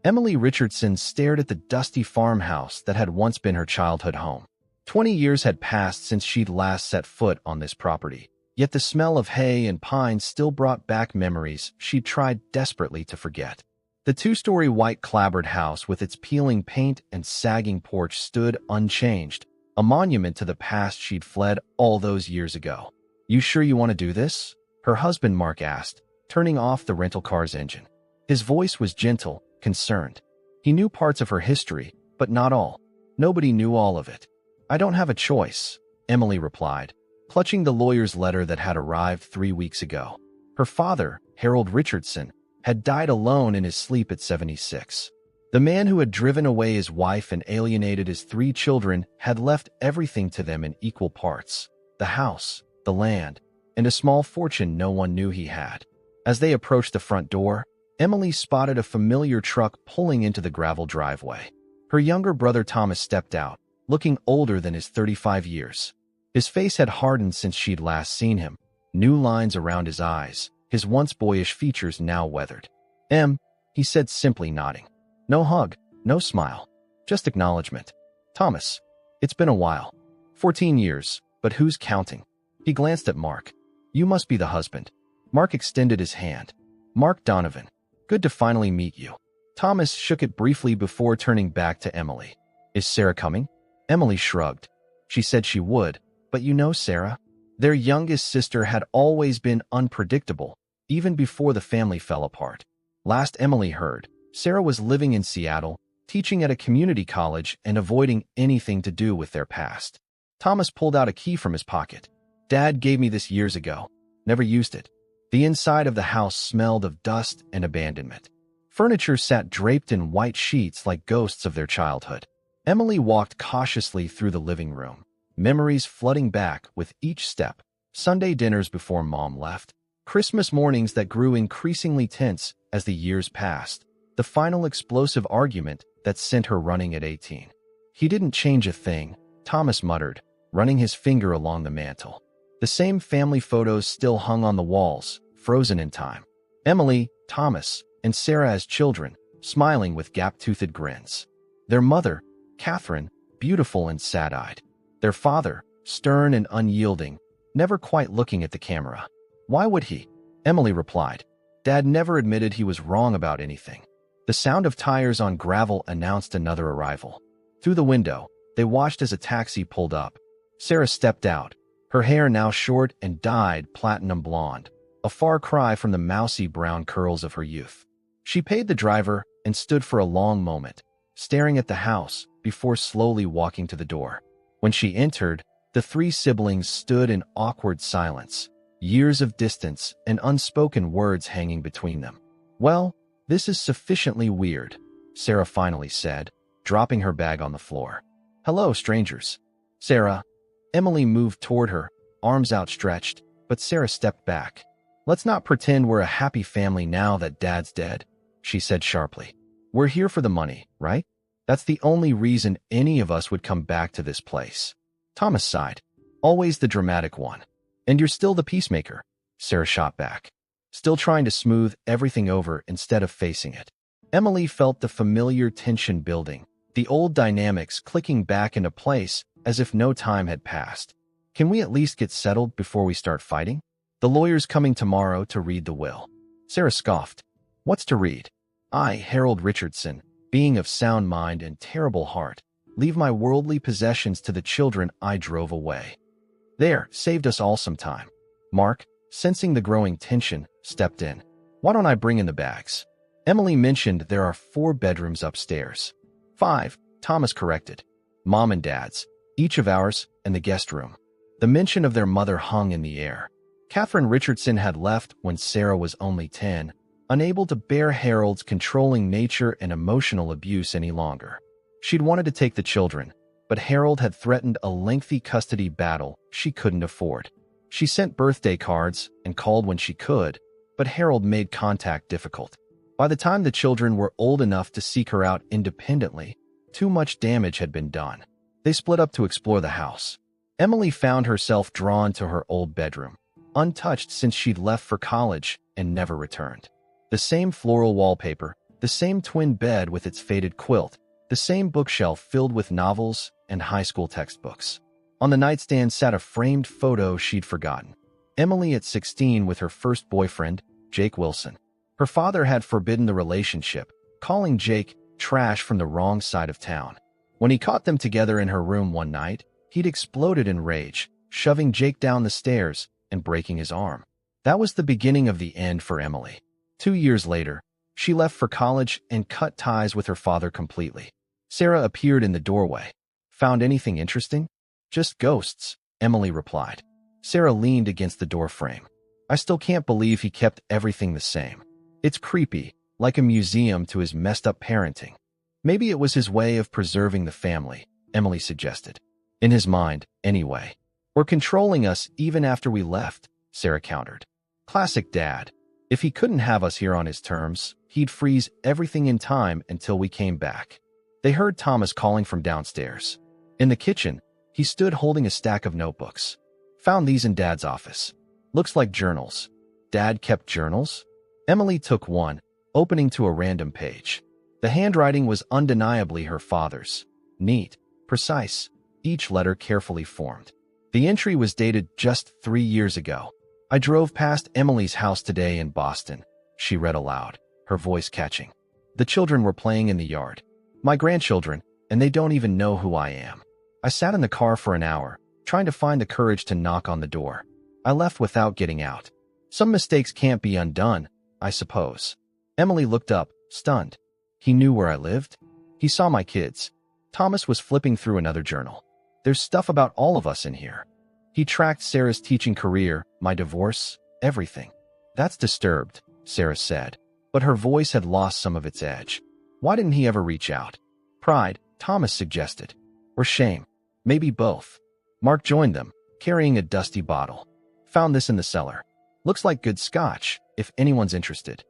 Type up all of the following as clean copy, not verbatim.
Emily Richardson stared at the dusty farmhouse that had once been her childhood home. 20 years had passed since she'd last set foot on this property, yet the smell of hay and pines still brought back memories she'd tried desperately to forget. The two-story white clapboard house with its peeling paint and sagging porch stood unchanged, a monument to the past she'd fled all those years ago. "You sure you want to do this?" her husband Mark asked, turning off the rental car's engine. His voice was gentle, concerned. He knew parts of her history, but not all. Nobody knew all of it. "I don't have a choice," Emily replied, clutching the lawyer's letter that had arrived 3 weeks ago. Her father, Harold Richardson, had died alone in his sleep at 76. The man who had driven away his wife and alienated his 3 children had left everything to them in equal parts: the house, the land, and a small fortune no one knew he had. As they approached the front door, Emily spotted a familiar truck pulling into the gravel driveway. Her younger brother Thomas stepped out, looking older than his 35 years. His face had hardened since she'd last seen him, new lines around his eyes, his once boyish features now weathered. He said, simply nodding. No hug, no smile, just acknowledgement. "Thomas, it's been a while. 14 years, but who's counting?" He glanced at Mark. "You must be the husband." Mark extended his hand. "Mark Donovan. Good to finally meet you." Thomas shook it briefly before turning back to Emily. "Is Sarah coming?" Emily shrugged. She said she would, but you know Sarah? Their youngest sister had always been unpredictable, even before the family fell apart. Last Emily heard, Sarah was living in Seattle, teaching at a community college and avoiding anything to do with their past. Thomas pulled out a key from his pocket. "Dad gave me this years ago. Never used it." The inside of the house smelled of dust and abandonment. Furniture sat draped in white sheets like ghosts of their childhood. Emily walked cautiously through the living room, memories flooding back with each step. Sunday dinners before Mom left, Christmas mornings that grew increasingly tense as the years passed, the final explosive argument that sent her running at 18. "He didn't change a thing," Thomas muttered, running his finger along the mantel. The same family photos still hung on the walls, frozen in time. Emily, Thomas, and Sarah as children, smiling with gap-toothed grins. Their mother, Catherine, beautiful and sad-eyed. Their father, stern and unyielding, never quite looking at the camera. "Why would he?" Emily replied. "Dad never admitted he was wrong about anything." The sound of tires on gravel announced another arrival. Through the window, they watched as a taxi pulled up. Sarah stepped out, her hair now short and dyed platinum blonde, a far cry from the mousy brown curls of her youth. She paid the driver and stood for a long moment, staring at the house before slowly walking to the door. When she entered, the 3 siblings stood in awkward silence, years of distance and unspoken words hanging between them. "Well, this is sufficiently weird," Sarah finally said, dropping her bag on the floor. "Hello, strangers." "Sarah." Emily moved toward her, arms outstretched, but Sarah stepped back. "Let's not pretend we're a happy family now that Dad's dead," she said sharply. "We're here for the money, right? That's the only reason any of us would come back to this place." Thomas sighed. "Always the dramatic one. And you're still the peacemaker," Sarah shot back, still trying to smooth everything over instead of facing it. Emily felt the familiar tension building, the old dynamics clicking back into place as if no time had passed. "Can we at least get settled before we start fighting? The lawyer's coming tomorrow to read the will." Sarah scoffed. "What's to read? I, Harold Richardson, being of sound mind and terrible heart, leave my worldly possessions to the children I drove away." "There, saved us all some time." Mark, sensing the growing tension, stepped in. "Why don't I bring in the bags?" Emily mentioned there are 4 bedrooms upstairs. 5, Thomas corrected. "Mom and Dad's, each of ours, and the guest room." The mention of their mother hung in the air. Catherine Richardson had left when Sarah was only 10, unable to bear Harold's controlling nature and emotional abuse any longer. She'd wanted to take the children, but Harold had threatened a lengthy custody battle she couldn't afford. She sent birthday cards and called when she could, but Harold made contact difficult. By the time the children were old enough to seek her out independently, too much damage had been done. They split up to explore the house. Emily found herself drawn to her old bedroom, untouched since she'd left for college and never returned. The same floral wallpaper, The same twin bed with its faded quilt, the same bookshelf filled with novels and high school textbooks. On the nightstand sat a framed photo she'd forgotten. Emily at 16 with her first boyfriend, Jake Wilson. Her father had forbidden the relationship, calling Jake trash from the wrong side of town. When he caught them together in her room one night, he'd exploded in rage, shoving Jake down the stairs and breaking his arm. That was the beginning of the end for Emily. 2 years later, she left for college and cut ties with her father completely. Sarah appeared in the doorway. "Found anything interesting?" "Just ghosts," Emily replied. Sarah leaned against the door frame. "I still can't believe he kept everything the same. It's creepy, like a museum to his messed up parenting." "Maybe it was his way of preserving the family," Emily suggested. "In his mind, anyway. Or controlling us even after we left," Sarah countered. "Classic dad. If he couldn't have us here on his terms, he'd freeze everything in time until we came back." They heard Thomas calling from downstairs. In the kitchen, he stood holding a stack of notebooks. "Found these in Dad's office. Looks like journals." "Dad kept journals?" Emily took one, opening to a random page. The handwriting was undeniably her father's. Neat, precise, each letter carefully formed. The entry was dated just 3 years ago. "I drove past Emily's house today in Boston," she read aloud, her voice catching. "The children were playing in the yard. My grandchildren, and they don't even know who I am. I sat in the car for an hour, trying to find the courage to knock on the door. I left without getting out. Some mistakes can't be undone, I suppose." Emily looked up, stunned. "He knew where I lived? He saw my kids." Thomas was flipping through another journal. "There's stuff about all of us in here. He tracked Sarah's teaching career, my divorce, everything." "That's disturbed," Sarah said, but her voice had lost some of its edge. "Why didn't he ever reach out?" "Pride," Thomas suggested. "Or shame. Maybe both." Mark joined them, carrying a dusty bottle. "Found this in the cellar. Looks like good scotch, if anyone's interested."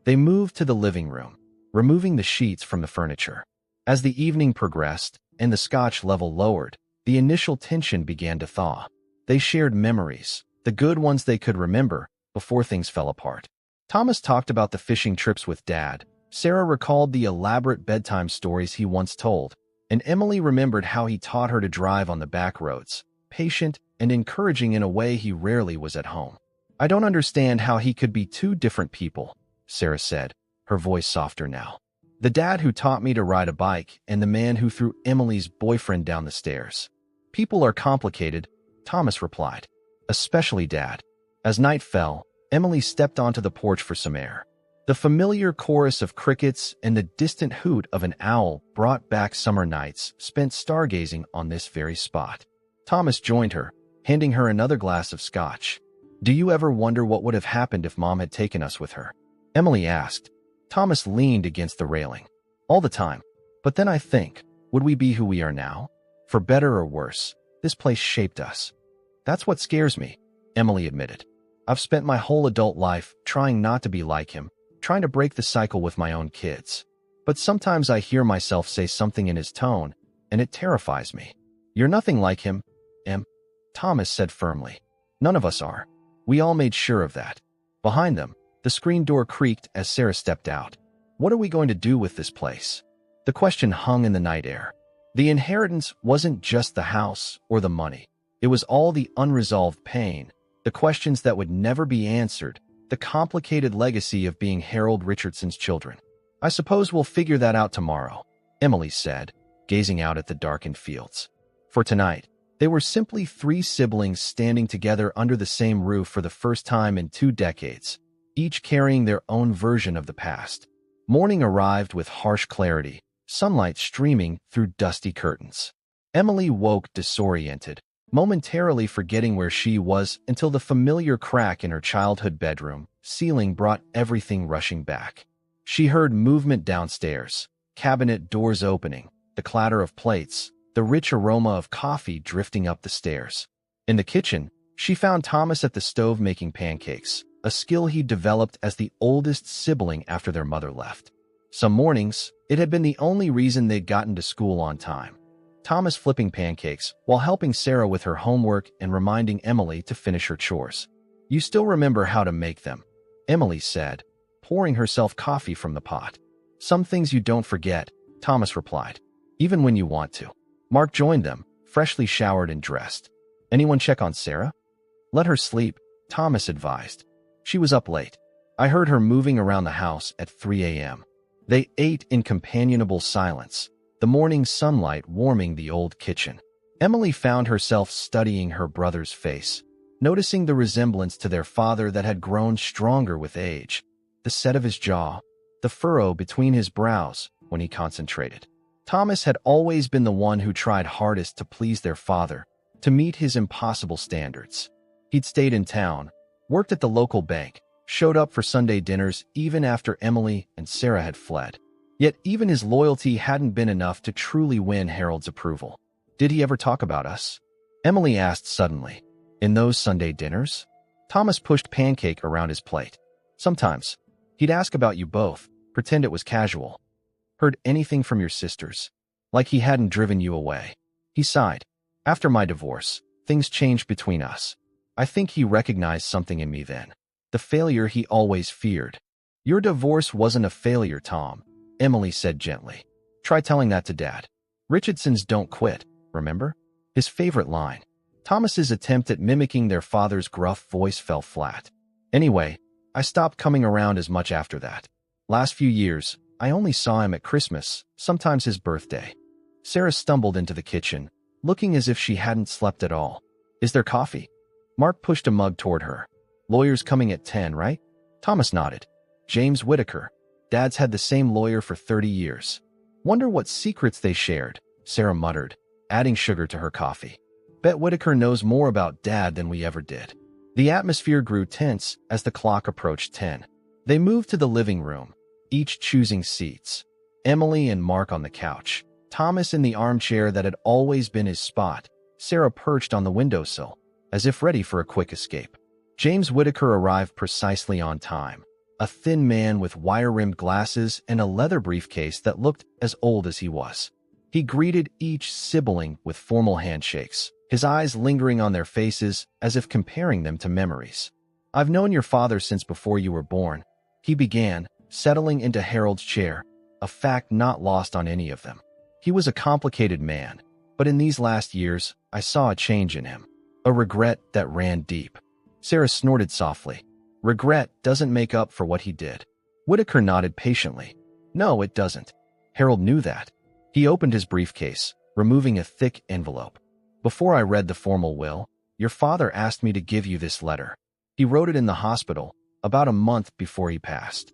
They moved to the living room, removing the sheets from the furniture. As the evening progressed and the scotch level lowered, the initial tension began to thaw. They shared memories, the good ones they could remember, before things fell apart. Thomas talked about the fishing trips with Dad. Sarah recalled the elaborate bedtime stories he once told, and Emily remembered how he taught her to drive on the back roads, patient and encouraging in a way he rarely was at home. "I don't understand how he could be two different people," Sarah said, her voice softer now. "The dad who taught me to ride a bike and the man who threw Emily's boyfriend down the stairs." "People are complicated," Thomas replied. "Especially Dad." As night fell, Emily stepped onto the porch for some air. The familiar chorus of crickets and the distant hoot of an owl brought back summer nights spent stargazing on this very spot. Thomas joined her, handing her another glass of scotch. "Do you ever wonder what would have happened if Mom had taken us with her?" Emily asked. Thomas leaned against the railing. "All the time. But then I think, would we be who we are now? For better or worse, this place shaped us." "That's what scares me," Emily admitted. "I've spent my whole adult life trying not to be like him, trying to break the cycle with my own kids. But sometimes I hear myself say something in his tone, and it terrifies me." "You're nothing like him, Em," Thomas said firmly. "None of us are. We all made sure of that." Behind them, the screen door creaked as Sarah stepped out. "What are we going to do with this place?" The question hung in the night air. The inheritance wasn't just the house or the money. It was all the unresolved pain, the questions that would never be answered, the complicated legacy of being Harold Richardson's children. "I suppose we'll figure that out tomorrow," Emily said, gazing out at the darkened fields. For tonight, they were simply 3 siblings standing together under the same roof for the first time in 2 decades, each carrying their own version of the past. Morning arrived with harsh clarity, sunlight streaming through dusty curtains. Emily woke disoriented, momentarily forgetting where she was until the familiar crack in her childhood bedroom ceiling brought everything rushing back. She heard movement downstairs, cabinet doors opening, the clatter of plates, the rich aroma of coffee drifting up the stairs. In the kitchen, she found Thomas at the stove making pancakes, a skill he developed as the oldest sibling after their mother left. Some mornings, it had been the only reason they'd gotten to school on time. Thomas flipping pancakes while helping Sarah with her homework and reminding Emily to finish her chores. "You still remember how to make them," Emily said, pouring herself coffee from the pot. Some things you don't forget, Thomas replied. Even when you want to. Mark joined them, freshly showered and dressed. Anyone check on Sarah? Let her sleep, Thomas advised. She was up late. I heard her moving around the house at 3 a.m. They ate in companionable silence, the morning sunlight warming the old kitchen. Emily found herself studying her brother's face, noticing the resemblance to their father that had grown stronger with age, the set of his jaw, the furrow between his brows when he concentrated. Thomas had always been the one who tried hardest to please their father, to meet his impossible standards. He'd stayed in town, worked at the local bank, showed up for Sunday dinners even after Emily and Sarah had fled. Yet even his loyalty hadn't been enough to truly win Harold's approval. Did he ever talk about us? Emily asked suddenly. In those Sunday dinners? Thomas pushed pancake around his plate. Sometimes. He'd ask about you both, pretend it was casual. Heard anything from your sisters? Like he hadn't driven you away. He sighed. After my divorce, things changed between us. I think he recognized something in me then. The failure he always feared. Your divorce wasn't a failure, Tom, Emily said gently. Try telling that to Dad. Richardsons don't quit, remember? His favorite line. Thomas's attempt at mimicking their father's gruff voice fell flat. Anyway, I stopped coming around as much after that. Last few years, I only saw him at Christmas, sometimes his birthday. Sarah stumbled into the kitchen, looking as if she hadn't slept at all. Is there coffee? Mark pushed a mug toward her. Lawyer's coming at 10, right? Thomas nodded. James Whitaker. Dad's had the same lawyer for 30 years. Wonder what secrets they shared, Sarah muttered, adding sugar to her coffee. Bet Whitaker knows more about Dad than we ever did. The atmosphere grew tense as the clock approached 10. They moved to the living room, each choosing seats. Emily and Mark on the couch, Thomas in the armchair that had always been his spot, Sarah perched on the windowsill, as if ready for a quick escape. James Whitaker arrived precisely on time, a thin man with wire-rimmed glasses and a leather briefcase that looked as old as he was. He greeted each sibling with formal handshakes, his eyes lingering on their faces as if comparing them to memories. I've known your father since before you were born, he began, settling into Harold's chair, a fact not lost on any of them. He was a complicated man, but in these last years, I saw a change in him, a regret that ran deep. Sarah snorted softly. Regret doesn't make up for what he did. Whitaker nodded patiently. No, it doesn't. Harold knew that. He opened his briefcase, removing a thick envelope. Before I read the formal will, your father asked me to give you this letter. He wrote it in the hospital, about a month before he passed.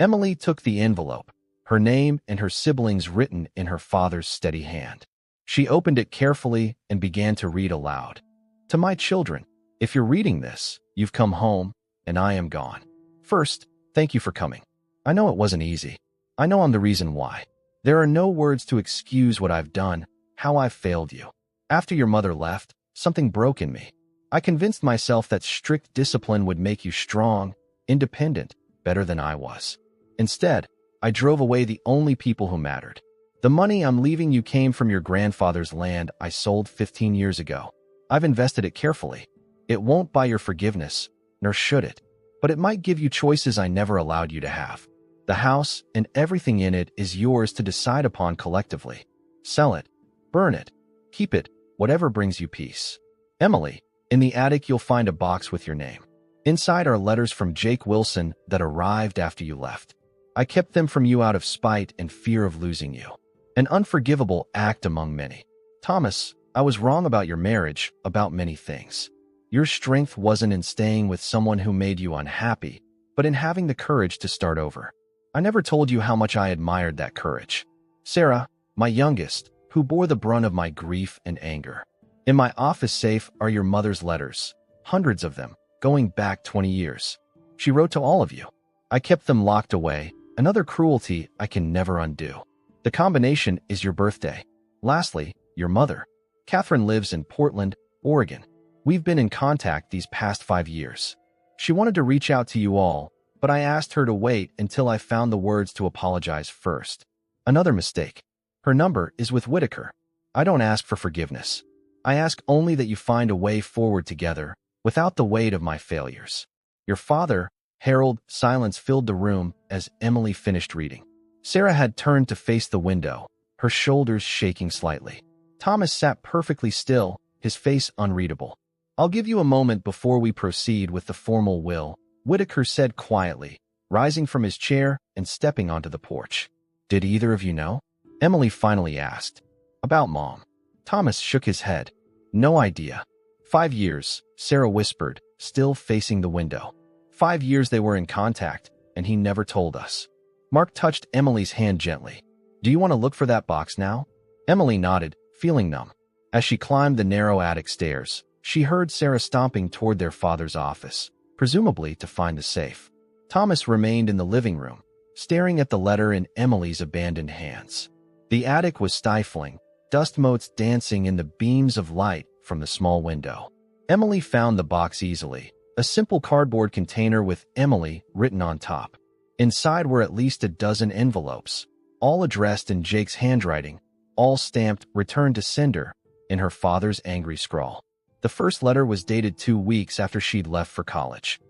Emily took the envelope, her name and her siblings written in her father's steady hand. She opened it carefully and began to read aloud. To my children, if you're reading this, you've come home, and I am gone. First, thank you for coming. I know it wasn't easy. I know I'm the reason why. There are no words to excuse what I've done, how I've failed you. After your mother left, something broke in me. I convinced myself that strict discipline would make you strong, independent, better than I was. Instead, I drove away the only people who mattered. The money I'm leaving you came from your grandfather's land I sold 15 years ago. I've invested it carefully. It won't buy your forgiveness, nor should it, but it might give you choices I never allowed you to have. The house and everything in it is yours to decide upon collectively. Sell it, burn it, keep it, whatever brings you peace. Emily, in the attic you'll find a box with your name. Inside are letters from Jake Wilson that arrived after you left. I kept them from you out of spite and fear of losing you. An unforgivable act among many. Thomas, I was wrong about your marriage, about many things. Your strength wasn't in staying with someone who made you unhappy, but in having the courage to start over. I never told you how much I admired that courage. Sarah, my youngest, who bore the brunt of my grief and anger. In my office safe are your mother's letters, hundreds of them, going back 20 years. She wrote to all of you. I kept them locked away, another cruelty I can never undo. The combination is your birthday. Lastly, your mother. Catherine lives in Portland, Oregon. We've been in contact these past 5 years. She wanted to reach out to you all, but I asked her to wait until I found the words to apologize first. Another mistake. Her number is with Whitaker. I don't ask for forgiveness. I ask only that you find a way forward together, without the weight of my failures. Your father, Harold. Silence filled the room as Emily finished reading. Sarah had turned to face the window, her shoulders shaking slightly. Thomas sat perfectly still, his face unreadable. "I'll give you a moment before we proceed with the formal will," Whitaker said quietly, rising from his chair and stepping onto the porch. "Did either of you know?" Emily finally asked. "About Mom." Thomas shook his head. "No idea." 5 years, Sarah whispered, still facing the window. 5 years they were in contact, and he never told us. Mark touched Emily's hand gently. "Do you want to look for that box now?" Emily nodded, feeling numb. As she climbed the narrow attic stairs, she heard Sarah stomping toward their father's office, presumably to find the safe. Thomas remained in the living room, staring at the letter in Emily's abandoned hands. The attic was stifling, dust motes dancing in the beams of light from the small window. Emily found the box easily, a simple cardboard container with Emily written on top. Inside were at least a dozen envelopes, all addressed in Jake's handwriting, all stamped "Return to Sender" in her father's angry scrawl. The first letter was dated 2 weeks after she'd left for college.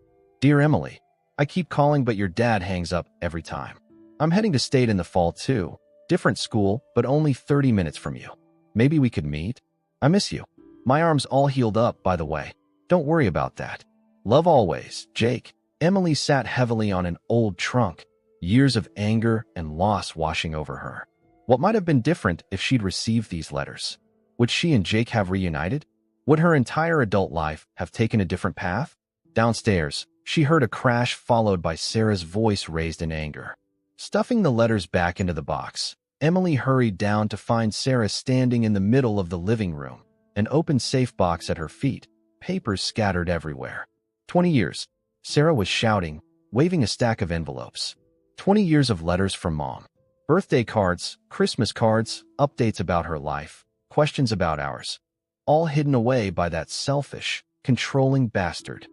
"Dear Emily, I keep calling but your dad hangs up every time. I'm heading to state in the fall too. Different school, but only 30 minutes from you. Maybe we could meet? I miss you. My arm's all healed up, by the way. Don't worry about that. Love always, Jake." Emily sat heavily on an old trunk, years of anger and loss washing over her. What might have been different if she'd received these letters? Would she and Jake have reunited? Would her entire adult life have taken a different path? Downstairs, she heard a crash followed by Sarah's voice raised in anger. Stuffing the letters back into the box, Emily hurried down to find Sarah standing in the middle of the living room, an open safe box at her feet, papers scattered everywhere. 20 years, Sarah was shouting, waving a stack of envelopes. 20 years of letters from Mom. Birthday cards, Christmas cards, updates about her life, questions about ours. All hidden away by that selfish, controlling bastard.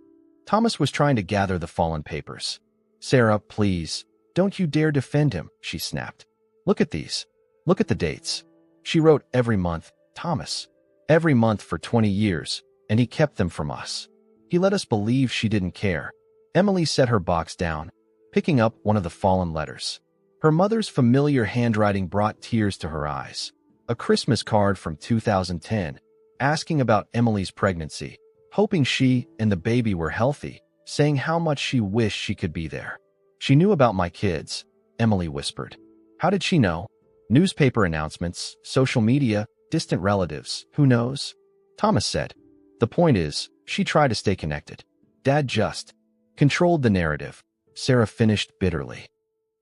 Thomas was trying to gather the fallen papers. "Sarah, please, don't you dare defend him," she snapped. "Look at these. Look at the dates." She wrote every month, Thomas. Every month for 20 years, and he kept them from us. He let us believe she didn't care. Emily set her box down, picking up one of the fallen letters. Her mother's familiar handwriting brought tears to her eyes. A Christmas card from 2010, asking about Emily's pregnancy, hoping she and the baby were healthy, saying how much she wished she could be there. "She knew about my kids," Emily whispered. "How did she know? Newspaper announcements, social media, distant relatives, who knows?" Thomas said. "The point is, she tried to stay connected. Dad just controlled the narrative," Sarah finished bitterly.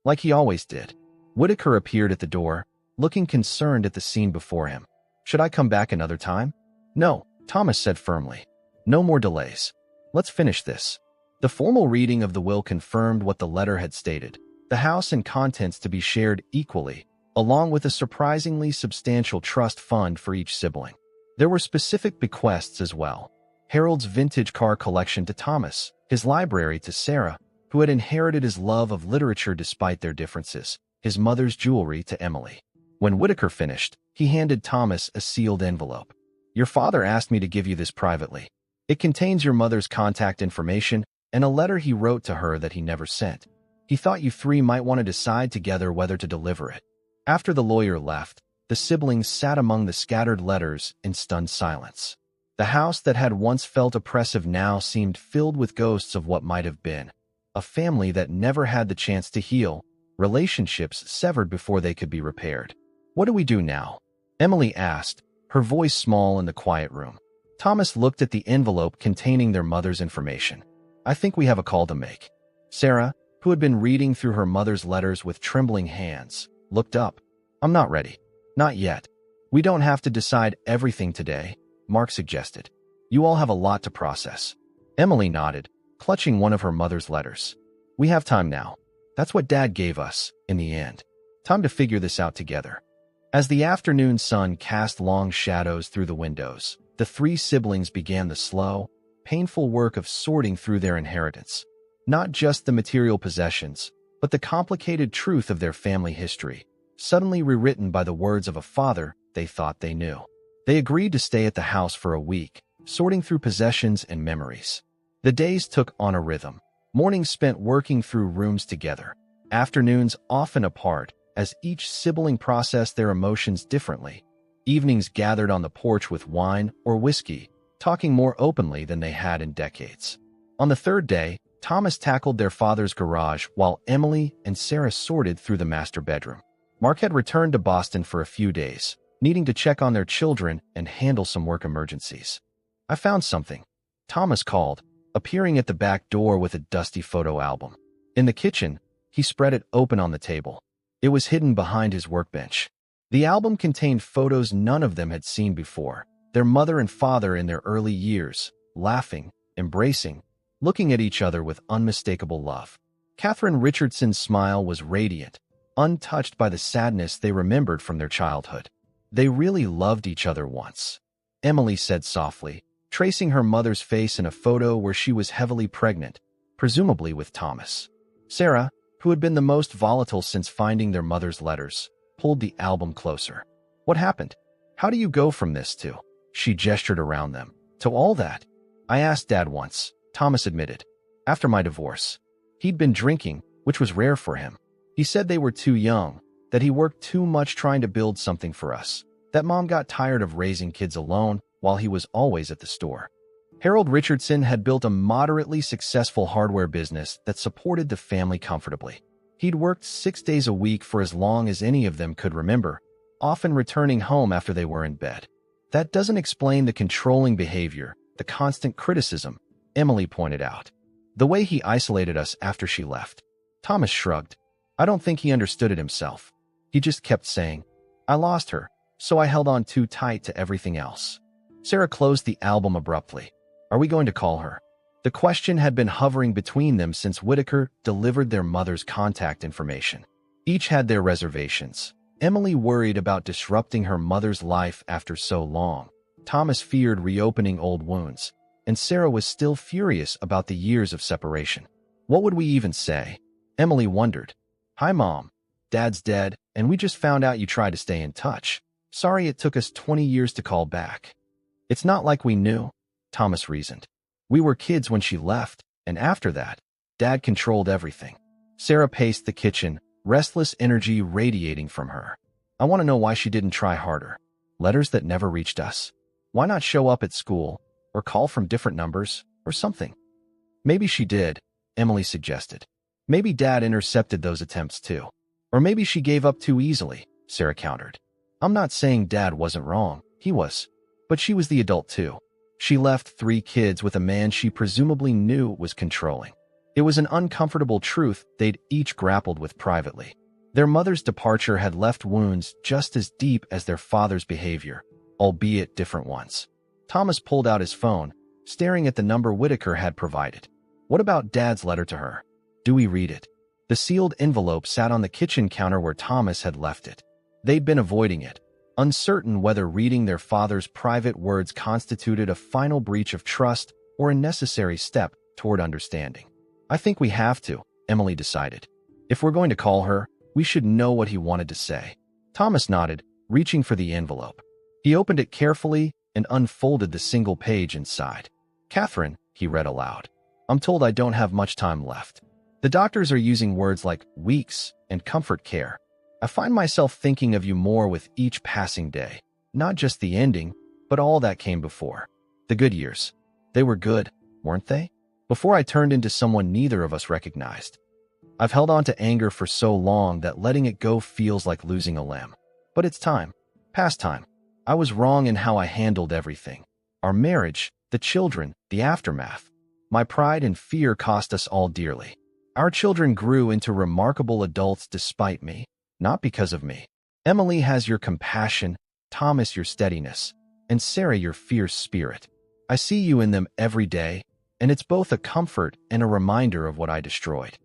Like he always did. Whitaker appeared at the door, looking concerned at the scene before him. "Should I come back another time?" "No," Thomas said firmly. "No more delays. Let's finish this." The formal reading of the will confirmed what the letter had stated: the house and contents to be shared equally, along with a surprisingly substantial trust fund for each sibling. There were specific bequests as well. Harold's vintage car collection to Thomas, his library to Sarah, who had inherited his love of literature despite their differences, his mother's jewelry to Emily. When Whitaker finished, he handed Thomas a sealed envelope. "Your father asked me to give you this privately. It contains your mother's contact information and a letter he wrote to her that he never sent. He thought you three might want to decide together whether to deliver it." After the lawyer left, the siblings sat among the scattered letters in stunned silence. The house that had once felt oppressive now seemed filled with ghosts of what might have been. A family that never had the chance to heal, relationships severed before they could be repaired. "What do we do now?" Emily asked, her voice small in the quiet room. Thomas looked at the envelope containing their mother's information. "I think we have a call to make." Sarah, who had been reading through her mother's letters with trembling hands, looked up. "I'm not ready. Not yet. We don't have to decide everything today," Mark suggested. "You all have a lot to process." Emily nodded, clutching one of her mother's letters. "We have time now. That's what Dad gave us, in the end. Time to figure this out together." As the afternoon sun cast long shadows through the windows, the three siblings began the slow, painful work of sorting through their inheritance. Not just the material possessions, but the complicated truth of their family history, suddenly rewritten by the words of a father they thought they knew. They agreed to stay at the house for a week, sorting through possessions and memories. The days took on a rhythm. Mornings spent working through rooms together, afternoons often apart, as each sibling processed their emotions differently. Evenings gathered on the porch with wine or whiskey, talking more openly than they had in decades. On the third day, Thomas tackled their father's garage while Emily and Sarah sorted through the master bedroom. Mark had returned to Boston for a few days, needing to check on their children and handle some work emergencies. "I found something," Thomas called, appearing at the back door with a dusty photo album. In the kitchen, he spread it open on the table. It was hidden behind his workbench. The album contained photos none of them had seen before, their mother and father in their early years, laughing, embracing, looking at each other with unmistakable love. Catherine Richardson's smile was radiant, untouched by the sadness they remembered from their childhood. "They really loved each other once," Emily said softly, tracing her mother's face in a photo where she was heavily pregnant, presumably with Thomas. Sarah, who had been the most volatile since finding their mother's letters, pulled the album closer. "What happened? How do you go from this to—" She gestured around them. "To all that? I asked Dad once," Thomas admitted. "After my divorce. He'd been drinking, which was rare for him. He said they were too young, that he worked too much trying to build something for us, that Mom got tired of raising kids alone while he was always at the store." Harold Richardson had built a moderately successful hardware business that supported the family comfortably. He'd worked 6 days a week for as long as any of them could remember, often returning home after they were in bed. "That doesn't explain the controlling behavior, the constant criticism," Emily pointed out. "The way he isolated us after she left." Thomas shrugged. "I don't think he understood it himself. He just kept saying, 'I lost her, so I held on too tight to everything else.'" Sarah closed the album abruptly. "Are we going to call her?" The question had been hovering between them since Whitaker delivered their mother's contact information. Each had their reservations. Emily worried about disrupting her mother's life after so long. Thomas feared reopening old wounds, and Sarah was still furious about the years of separation. What would we even say? Emily wondered. "Hi, Mom. Dad's dead, and we just found out you tried to stay in touch. Sorry it took us 20 years to call back." "It's not like we knew," Thomas reasoned. "We were kids when she left, and after that, Dad controlled everything." Sarah paced the kitchen, restless energy radiating from her. "I want to know why she didn't try harder. Letters that never reached us. Why not show up at school, or call from different numbers, or something?" "Maybe she did," Emily suggested. "Maybe Dad intercepted those attempts too. Or maybe she gave up too easily," Sarah countered. "I'm not saying Dad wasn't wrong. He was. But she was the adult too. She left 3 kids with a man she presumably knew was controlling. It was an uncomfortable truth they'd each grappled with privately. Their mother's departure had left wounds just as deep as their father's behavior, albeit different ones. Thomas pulled out his phone, staring at the number Whitaker had provided. "What about Dad's letter to her? Do we read it?" The sealed envelope sat on the kitchen counter where Thomas had left it. They'd been avoiding it, uncertain whether reading their father's private words constituted a final breach of trust or a necessary step toward understanding. "I think we have to," Emily decided. "If we're going to call her, we should know what he wanted to say." Thomas nodded, reaching for the envelope. He opened it carefully and unfolded the single page inside. "Catherine," he read aloud, "I'm told I don't have much time left. The doctors are using words like weeks and comfort care. I find myself thinking of you more with each passing day, not just the ending, but all that came before. The good years. They were good, weren't they? Before I turned into someone neither of us recognized. I've held on to anger for so long that letting it go feels like losing a limb. But it's time. Past time. I was wrong in how I handled everything. Our marriage, the children, the aftermath. My pride and fear cost us all dearly. Our children grew into remarkable adults despite me, not because of me. Emily has your compassion, Thomas your steadiness, and Sarah your fierce spirit. I see you in them every day, and it's both a comfort and a reminder of what I destroyed.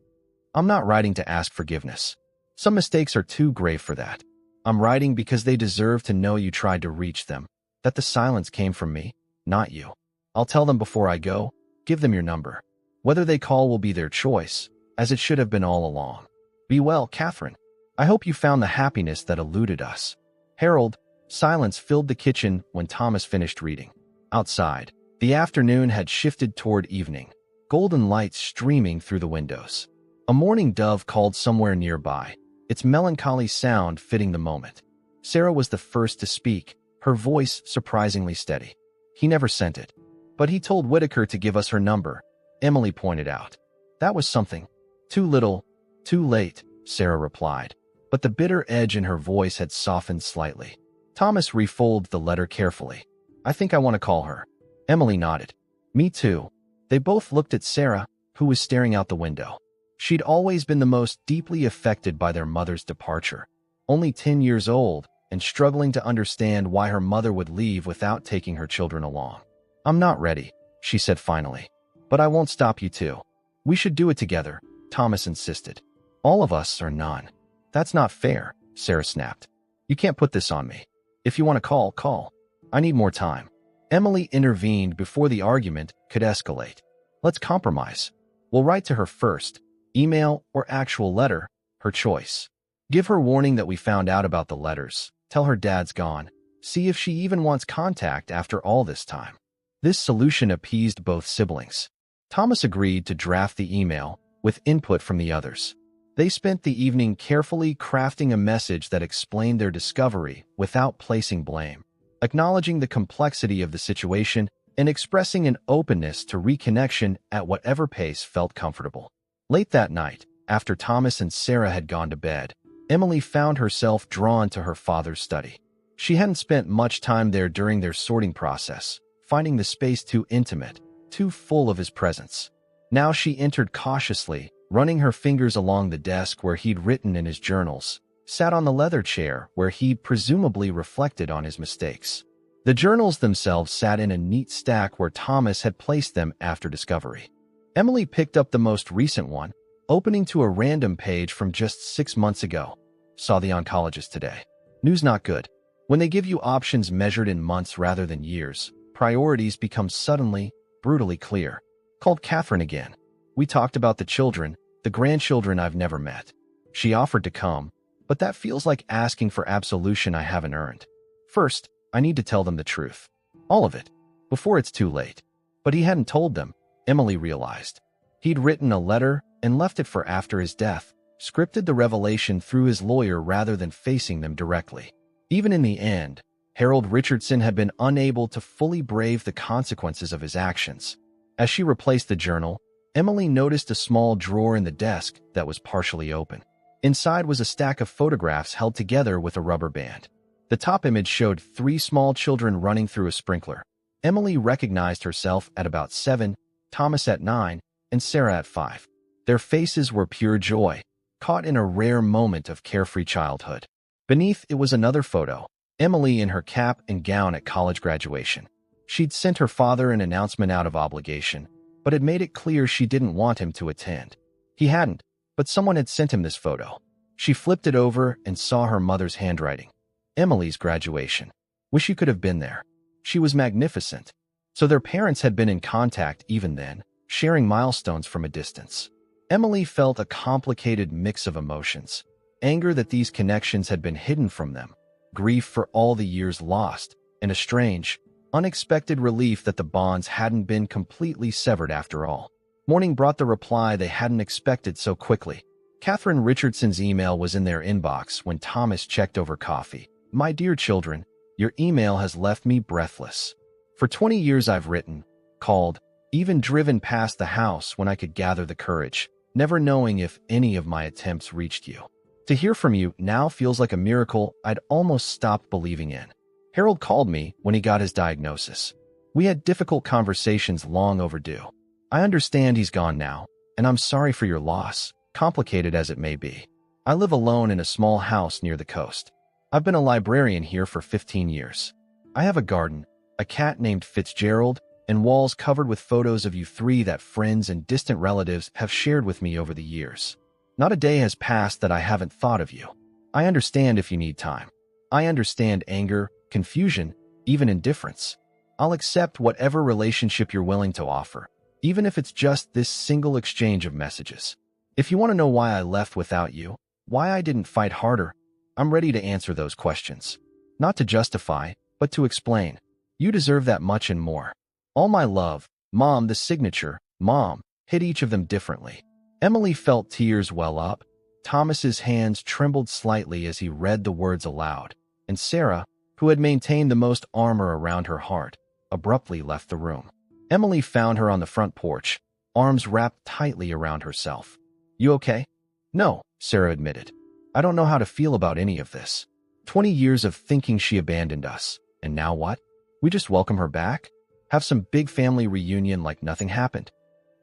I'm not writing to ask forgiveness. Some mistakes are too grave for that. I'm writing because they deserve to know you tried to reach them, that the silence came from me, not you. I'll tell them before I go, give them your number. Whether they call will be their choice, as it should have been all along. Be well, Catherine. I hope you found the happiness that eluded us. Harold." Silence filled the kitchen when Thomas finished reading. Outside, the afternoon had shifted toward evening, golden lights streaming through the windows. A mourning dove called somewhere nearby, its melancholy sound fitting the moment. Sarah was the first to speak, her voice surprisingly steady. He never sent it. But he told Whitaker to give us her number, Emily pointed out. That was something. Too little, too late, Sarah replied. But the bitter edge in her voice had softened slightly. Thomas refolded the letter carefully. I think I want to call her. Emily nodded. Me too. They both looked at Sarah, who was staring out the window. She'd always been the most deeply affected by their mother's departure. Only 10 years old, and struggling to understand why her mother would leave without taking her children along. I'm not ready, she said finally. But I won't stop you too. We should do it together, Thomas insisted. All of us or none. That's not fair, Sarah snapped. You can't put this on me. If you want to call. I need more time. Emily intervened before the argument could escalate. Let's compromise. We'll write to her first, email or actual letter, her choice. Give her warning that we found out about the letters. Tell her dad's gone. See if she even wants contact after all this time. This solution appeased both siblings. Thomas agreed to draft the email, with input from the others. They spent the evening carefully crafting a message that explained their discovery without placing blame, acknowledging the complexity of the situation and expressing an openness to reconnection at whatever pace felt comfortable. Late that night, after Thomas and Sarah had gone to bed, Emily found herself drawn to her father's study. She hadn't spent much time there during their sorting process, finding the space too intimate, too full of his presence. Now she entered cautiously, running her fingers along the desk where he'd written in his journals, sat on the leather chair where he'd presumably reflected on his mistakes. The journals themselves sat in a neat stack where Thomas had placed them after discovery. Emily picked up the most recent one, opening to a random page from just 6 months ago. Saw the oncologist today. News not good. When they give you options measured in months rather than years, priorities become suddenly, brutally clear. Called Catherine again. We talked about the children, the grandchildren I've never met. She offered to come, but that feels like asking for absolution I haven't earned. First, I need to tell them the truth. All of it. Before it's too late. But he hadn't told them, Emily realized. He'd written a letter and left it for after his death, scripted the revelation through his lawyer rather than facing them directly. Even in the end, Harold Richardson had been unable to fully brave the consequences of his actions. As she replaced the journal, Emily noticed a small drawer in the desk that was partially open. Inside was a stack of photographs held together with a rubber band. The top image showed 3 small children running through a sprinkler. Emily recognized herself at about 7, Thomas at 9, and Sarah at 5. Their faces were pure joy, caught in a rare moment of carefree childhood. Beneath it was another photo, Emily in her cap and gown at college graduation. She'd sent her father an announcement out of obligation, but had made it clear she didn't want him to attend. He hadn't, but someone had sent him this photo. She flipped it over and saw her mother's handwriting. Emily's graduation. Wish you could have been there. She was magnificent. So their parents had been in contact even then, sharing milestones from a distance. Emily felt a complicated mix of emotions. Anger that these connections had been hidden from them, grief for all the years lost, and a strange, unexpected relief that the bonds hadn't been completely severed after all. Morning brought the reply they hadn't expected so quickly. Catherine Richardson's email was in their inbox when Thomas checked over coffee. My dear children, your email has left me breathless. For 20 years I've written, called, even driven past the house when I could gather the courage, never knowing if any of my attempts reached you. To hear from you now feels like a miracle I'd almost stopped believing in. Harold called me when he got his diagnosis. We had difficult conversations long overdue. I understand he's gone now, and I'm sorry for your loss, complicated as it may be. I live alone in a small house near the coast. I've been a librarian here for 15 years. I have a garden, a cat named Fitzgerald, and walls covered with photos of you 3 that friends and distant relatives have shared with me over the years. Not a day has passed that I haven't thought of you. I understand if you need time. I understand anger, confusion, even indifference. I'll accept whatever relationship you're willing to offer, even if it's just this single exchange of messages. If you want to know why I left without you, why I didn't fight harder, I'm ready to answer those questions. Not to justify, but to explain. You deserve that much and more. All my love, Mom. The signature, Mom, hit each of them differently. Emily felt tears well up. Thomas's hands trembled slightly as he read the words aloud, and Sarah, who had maintained the most armor around her heart, abruptly left the room. Emily found her on the front porch, arms wrapped tightly around herself. "You okay?" "No," Sarah admitted. "I don't know how to feel about any of this. 20 years of thinking she abandoned us, and now what? We just welcome her back? Have some big family reunion like nothing happened?"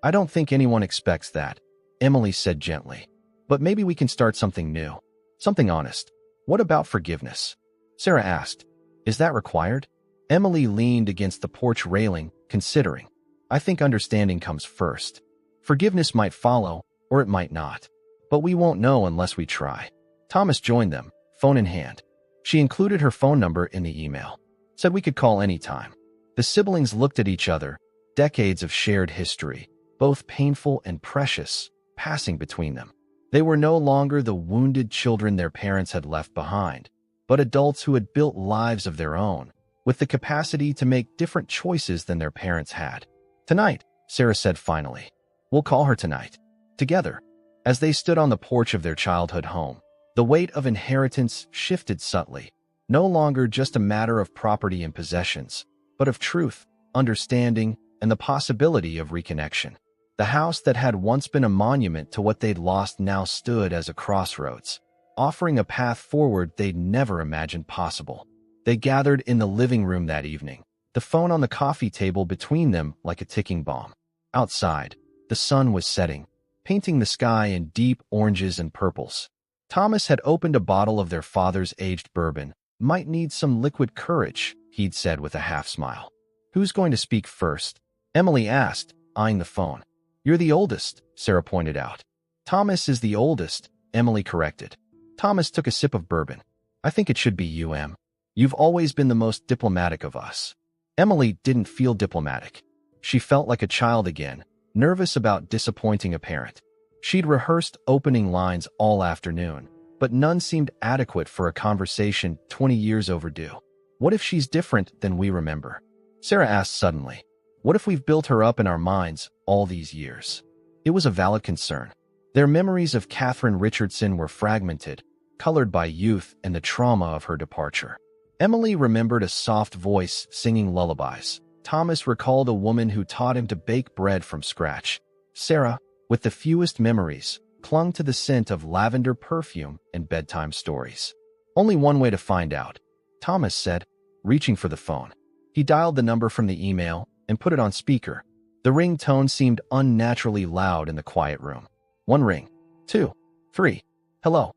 "I don't think anyone expects that," Emily said gently. "But maybe we can start something new. Something honest. What about forgiveness?" Sarah asked. "Is that required?" Emily leaned against the porch railing, considering. "I think understanding comes first. Forgiveness might follow, or it might not. But we won't know unless we try." Thomas joined them, phone in hand. She included her phone number in the email. Said we could call any time. The siblings looked at each other, decades of shared history, both painful and precious, passing between them. They were no longer the wounded children their parents had left behind, but adults who had built lives of their own, with the capacity to make different choices than their parents had. "Tonight," Sarah said finally. "We'll call her tonight. Together." As they stood on the porch of their childhood home, the weight of inheritance shifted subtly, no longer just a matter of property and possessions, but of truth, understanding, and the possibility of reconnection. The house that had once been a monument to what they'd lost now stood as a crossroads, offering a path forward they'd never imagined possible. They gathered in the living room that evening, the phone on the coffee table between them like a ticking bomb. Outside, the sun was setting, painting the sky in deep oranges and purples. Thomas had opened a bottle of their father's aged bourbon. "Might need some liquid courage," he'd said with a half-smile. "Who's going to speak first?" Emily asked, eyeing the phone. "You're the oldest," Sarah pointed out. "Thomas is the oldest," Emily corrected. Thomas took a sip of bourbon. "I think it should be you, Em. You've always been the most diplomatic of us." Emily didn't feel diplomatic. She felt like a child again, nervous about disappointing a parent. She'd rehearsed opening lines all afternoon, but none seemed adequate for a conversation 20 years overdue. "What if she's different than we remember?" Sarah asked suddenly. "What if we've built her up in our minds all these years?" It was a valid concern. Their memories of Catherine Richardson were fragmented, colored by youth and the trauma of her departure. Emily remembered a soft voice singing lullabies. Thomas recalled a woman who taught him to bake bread from scratch. Sarah, with the fewest memories, clung to the scent of lavender perfume and bedtime stories. "Only one way to find out," Thomas said, reaching for the phone. He dialed the number from the email and put it on speaker. The ringtone seemed unnaturally loud in the quiet room. One ring. 2. 3. "Hello."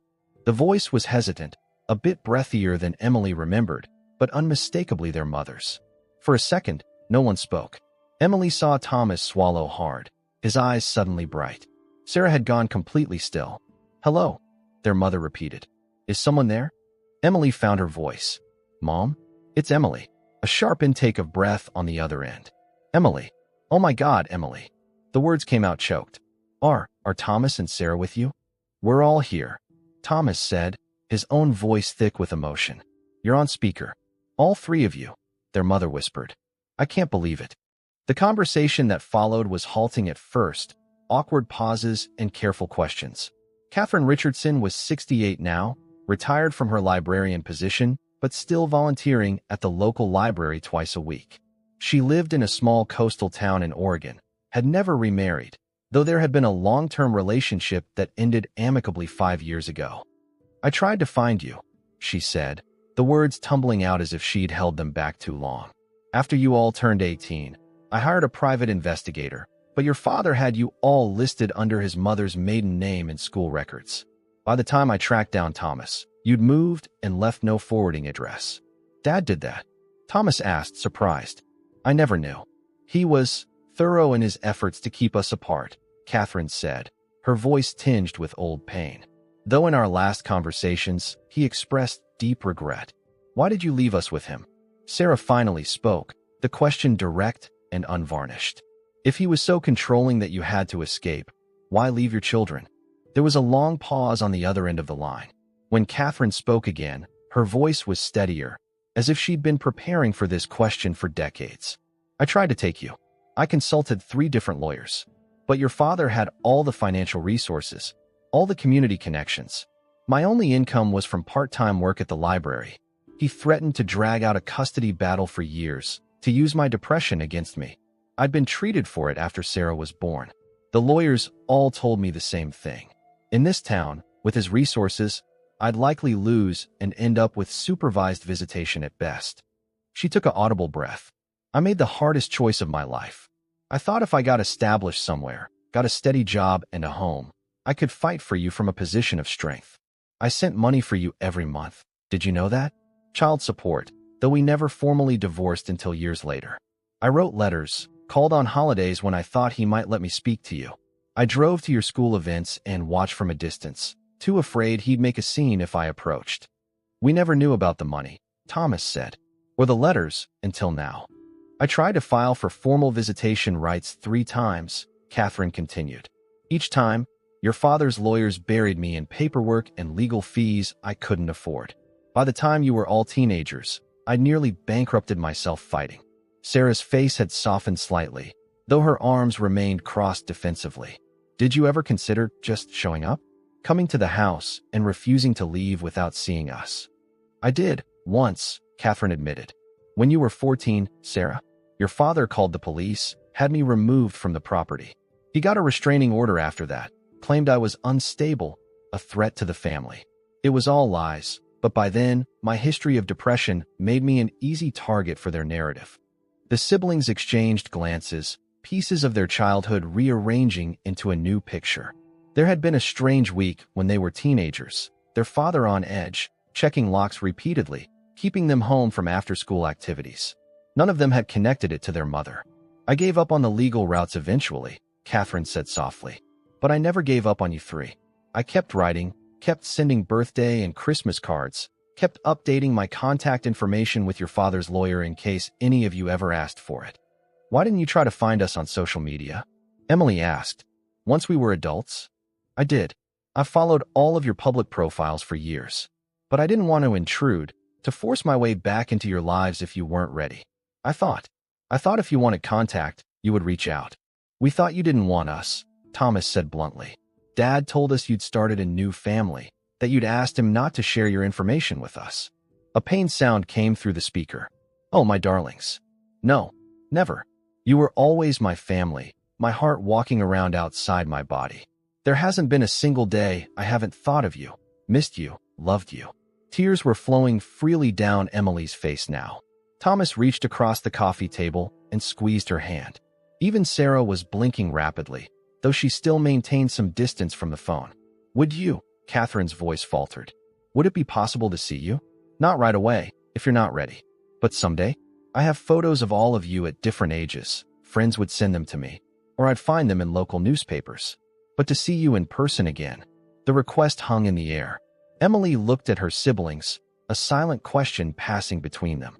The voice was hesitant, a bit breathier than Emily remembered, but unmistakably their mother's. For a second, no one spoke. Emily saw Thomas swallow hard, his eyes suddenly bright. Sarah had gone completely still. "Hello," their mother repeated. "Is someone there?" Emily found her voice. "Mom? It's Emily." A sharp intake of breath on the other end. "Emily. Oh my God, Emily." The words came out choked. Are Thomas and Sarah with you?" "We're all here," Thomas said, his own voice thick with emotion. "You're on speaker. All three of you," their mother whispered. "I can't believe it." The conversation that followed was halting at first, awkward pauses and careful questions. Catherine Richardson was 68 now, retired from her librarian position, but still volunteering at the local library twice a week. She lived in a small coastal town in Oregon, had never remarried, though there had been a long-term relationship that ended amicably 5 years ago. "I tried to find you," she said, the words tumbling out as if she'd held them back too long. "After you all turned 18, I hired a private investigator, but your father had you all listed under his mother's maiden name in school records. By the time I tracked down Thomas, you'd moved and left no forwarding address." "Dad did that?" Thomas asked, surprised. "I never knew. He was thorough in his efforts to keep us apart," Catherine said, her voice tinged with old pain. "Though in our last conversations, he expressed deep regret. Why did you leave us with him?" Sarah finally spoke, the question direct and unvarnished. "If he was so controlling that you had to escape, why leave your children?" There was a long pause on the other end of the line. When Catherine spoke again, her voice was steadier, as if she'd been preparing for this question for decades. "I tried to take you. I consulted 3 different lawyers. But your father had all the financial resources, all the community connections. My only income was from part-time work at the library. He threatened to drag out a custody battle for years, to use my depression against me. I'd been treated for it after Sarah was born. The lawyers all told me the same thing. In this town, with his resources, I'd likely lose and end up with supervised visitation at best. She took an audible breath. I made the hardest choice of my life. I thought if I got established somewhere, got a steady job and a home, I could fight for you from a position of strength. I sent money for you every month. Did you know that? Child support, though we never formally divorced until years later. I wrote letters, called on holidays when I thought he might let me speak to you. I drove to your school events and watched from a distance, too afraid he'd make a scene if I approached. We never knew about the money, Thomas said, or the letters until now. I tried to file for formal visitation rights 3 times, Catherine continued. Each time, your father's lawyers buried me in paperwork and legal fees I couldn't afford. By the time you were all teenagers, I'd nearly bankrupted myself fighting. Sarah's face had softened slightly, though her arms remained crossed defensively. Did you ever consider just showing up? Coming to the house and refusing to leave without seeing us? I did, once, Catherine admitted. When you were 14, Sarah, your father called the police, had me removed from the property. He got a restraining order after that, claimed I was unstable, a threat to the family. It was all lies, but by then, my history of depression made me an easy target for their narrative. The siblings exchanged glances, pieces of their childhood rearranging into a new picture. There had been a strange week when they were teenagers, their father on edge, checking locks repeatedly, keeping them home from after-school activities. None of them had connected it to their mother. I gave up on the legal routes eventually, Catherine said softly. But I never gave up on you 3. I kept writing, kept sending birthday and Christmas cards, kept updating my contact information with your father's lawyer in case any of you ever asked for it. Why didn't you try to find us on social media? Emily asked. Once we were adults? I did. I followed all of your public profiles for years. But I didn't want to intrude, to force my way back into your lives if you weren't ready. I thought if you wanted contact, you would reach out. We thought you didn't want us, Thomas said bluntly. Dad told us you'd started a new family, that you'd asked him not to share your information with us. A pained sound came through the speaker. Oh, my darlings. No, never. You were always my family, my heart walking around outside my body. There hasn't been a single day I haven't thought of you, missed you, loved you. Tears were flowing freely down Emily's face now. Thomas reached across the coffee table and squeezed her hand. Even Sarah was blinking rapidly, though she still maintained some distance from the phone. Would you? Catherine's voice faltered. Would it be possible to see you? Not right away, if you're not ready. But someday? I have photos of all of you at different ages. Friends would send them to me, or I'd find them in local newspapers. But to see you in person again. The request hung in the air. Emily looked at her siblings, a silent question passing between them.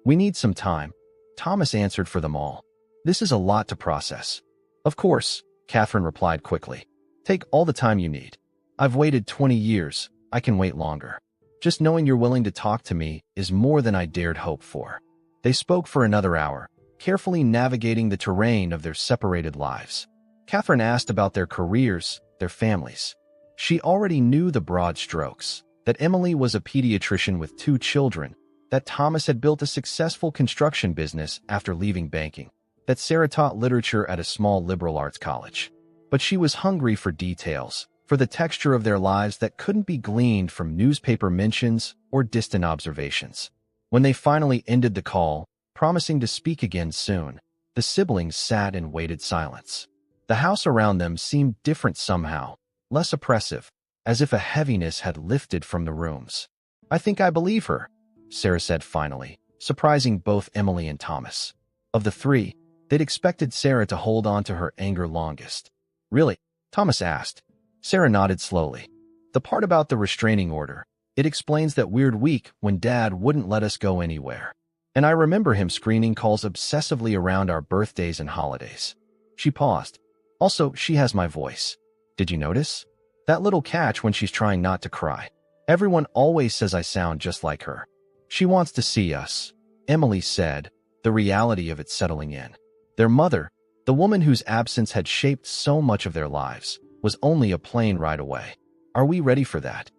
We need some time, Thomas answered for them all. This is a lot to process. Of course, Catherine replied quickly. Take all the time you need. I've waited 20 years. I can wait longer. Just knowing you're willing to talk to me is more than I dared hope for. They spoke for another hour, carefully navigating the terrain of their separated lives. Catherine asked about their careers, their families. She already knew the broad strokes, that Emily was a pediatrician with 2 children, that Thomas had built a successful construction business after leaving banking, that Sarah taught literature at a small liberal arts college. But she was hungry for details, for the texture of their lives that couldn't be gleaned from newspaper mentions or distant observations. When they finally ended the call, promising to speak again soon, the siblings sat in waited silence. The house around them seemed different somehow, less oppressive, as if a heaviness had lifted from the rooms. I think I believe her, Sarah said finally, surprising both Emily and Thomas. Of the 3, they'd expected Sarah to hold on to her anger longest. Really? Thomas asked. Sarah nodded slowly. The part about the restraining order, it explains that weird week when Dad wouldn't let us go anywhere. And I remember him screening calls obsessively around our birthdays and holidays. She paused. Also, she has my voice. Did you notice? That little catch when she's trying not to cry. Everyone always says I sound just like her. She wants to see us, Emily said, the reality of it settling in. Their mother, the woman whose absence had shaped so much of their lives, was only a plane ride away. Are we ready for that?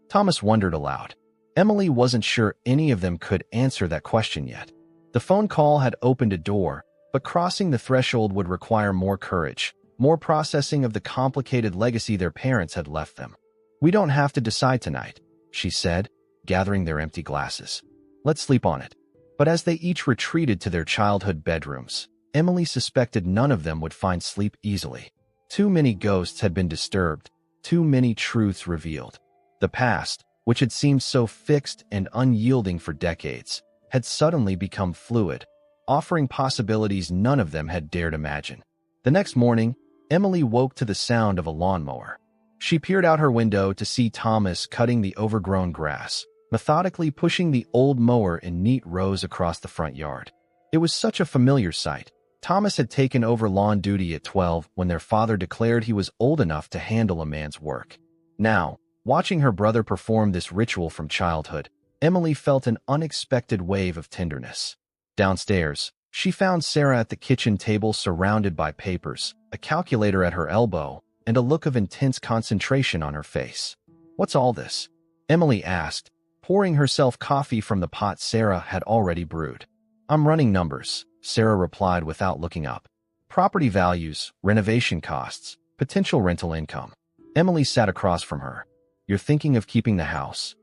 Thomas wondered aloud. Emily wasn't sure any of them could answer that question yet. The phone call had opened a door, but crossing the threshold would require more courage, more processing of the complicated legacy their parents had left them. We don't have to decide tonight, she said, gathering their empty glasses. Let's sleep on it. But as they each retreated to their childhood bedrooms, Emily suspected none of them would find sleep easily. Too many ghosts had been disturbed, too many truths revealed. The past, which had seemed so fixed and unyielding for decades, had suddenly become fluid, offering possibilities none of them had dared imagine. The next morning, Emily woke to the sound of a lawnmower. She peered out her window to see Thomas cutting the overgrown grass, methodically pushing the old mower in neat rows across the front yard. It was such a familiar sight. Thomas had taken over lawn duty at 12 when their father declared he was old enough to handle a man's work. Now, watching her brother perform this ritual from childhood, Emily felt an unexpected wave of tenderness. Downstairs, she found Sarah at the kitchen table surrounded by papers, a calculator at her elbow, and a look of intense concentration on her face. "What's all this?" Emily asked, pouring herself coffee from the pot Sarah had already brewed. "I'm running numbers," Sarah replied without looking up. "Property values, renovation costs, potential rental income." Emily sat across from her. "You're thinking of keeping the house?"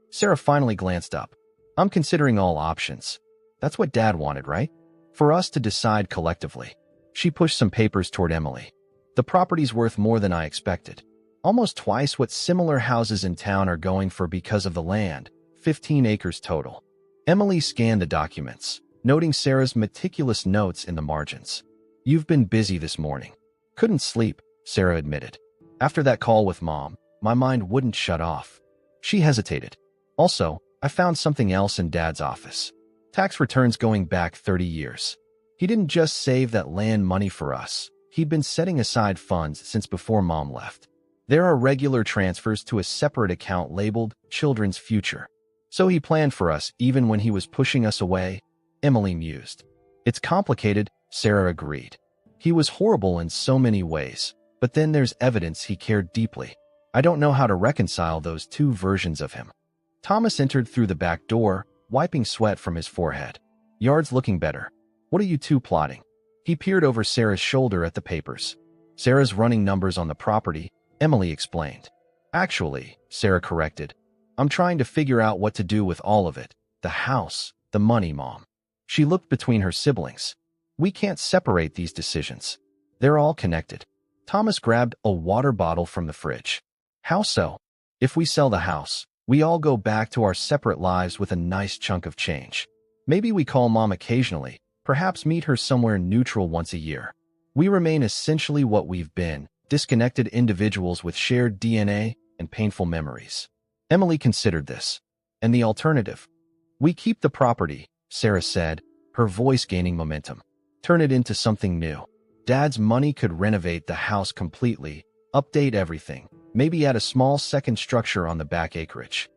Sarah finally glanced up. "I'm considering all options. That's what Dad wanted, right? For us to decide collectively." She pushed some papers toward Emily. "The property's worth more than I expected. Almost twice what similar houses in town are going for because of the land, 15 acres total." Emily scanned the documents, noting Sarah's meticulous notes in the margins. "You've been busy this morning." "Couldn't sleep," Sarah admitted. "After that call with Mom, my mind wouldn't shut off." She hesitated. "Also, I found something else in Dad's office. Tax returns going back 30 years. He didn't just save that land money for us. He'd been setting aside funds since before Mom left. There are regular transfers to a separate account labeled Children's Future. So he planned for us even when he was pushing us away," Emily mused. "It's complicated," Sarah agreed. "He was horrible in so many ways, but then there's evidence he cared deeply. I don't know how to reconcile those two versions of him." Thomas entered through the back door, wiping sweat from his forehead. "Yard's looking better. What are you two plotting?" He peered over Sarah's shoulder at the papers. "Sarah's running numbers on the property," Emily explained. "Actually," Sarah corrected, "I'm trying to figure out what to do with all of it. The house, the money, Mom." She looked between her siblings. "We can't separate these decisions. They're all connected." Thomas grabbed a water bottle from the fridge. "How so?" "If we sell the house, we all go back to our separate lives with a nice chunk of change. Maybe we call Mom occasionally, perhaps meet her somewhere neutral once a year. We remain essentially what we've been, disconnected individuals with shared DNA and painful memories." Emily considered this. "And the alternative?" "We keep the property," Sarah said, her voice gaining momentum. "Turn it into something new. Dad's money could renovate the house completely, update everything, maybe add a small second structure on the back acreage."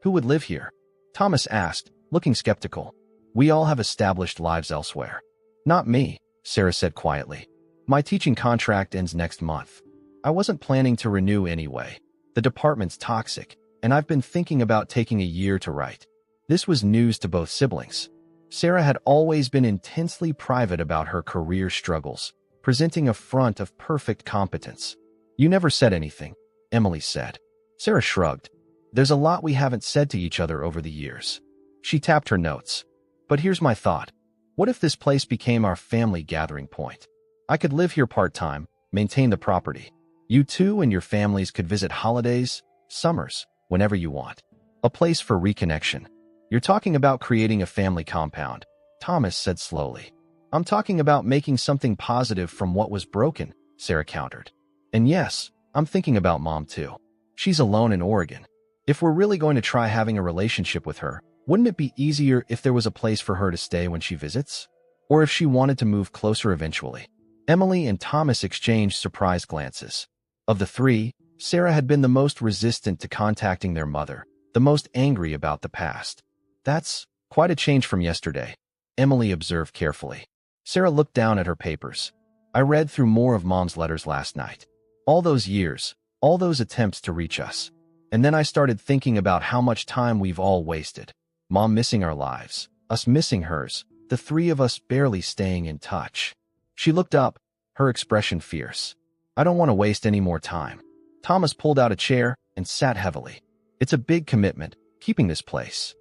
"Who would live here?" Thomas asked, looking skeptical. "We all have established lives elsewhere." "Not me," Sarah said quietly. "My teaching contract ends next month. I wasn't planning to renew anyway. The department's toxic, and I've been thinking about taking a year to write." This was news to both siblings. Sarah had always been intensely private about her career struggles, presenting a front of perfect competence. "You never said anything," Emily said. Sarah shrugged. "There's a lot we haven't said to each other over the years." She tapped her notes. "But here's my thought. What if this place became our family gathering point? I could live here part-time, maintain the property. You two and your families could visit holidays, summers, whenever you want. A place for reconnection." "You're talking about creating a family compound," Thomas said slowly. "I'm talking about making something positive from what was broken," Sarah countered. "And yes, I'm thinking about Mom too. She's alone in Oregon. If we're really going to try having a relationship with her, wouldn't it be easier if there was a place for her to stay when she visits? Or if she wanted to move closer eventually?" Emily and Thomas exchanged surprised glances. Of the three, Sarah had been the most resistant to contacting their mother, the most angry about the past. "That's quite a change from yesterday," Emily observed carefully. Sarah looked down at her papers. "I read through more of Mom's letters last night. All those years, all those attempts to reach us. And then I started thinking about how much time we've all wasted. Mom missing our lives, us missing hers, the three of us barely staying in touch. She looked up, her expression fierce. I don't want to waste any more time. Thomas pulled out a chair and sat heavily. It's a big commitment, keeping this place.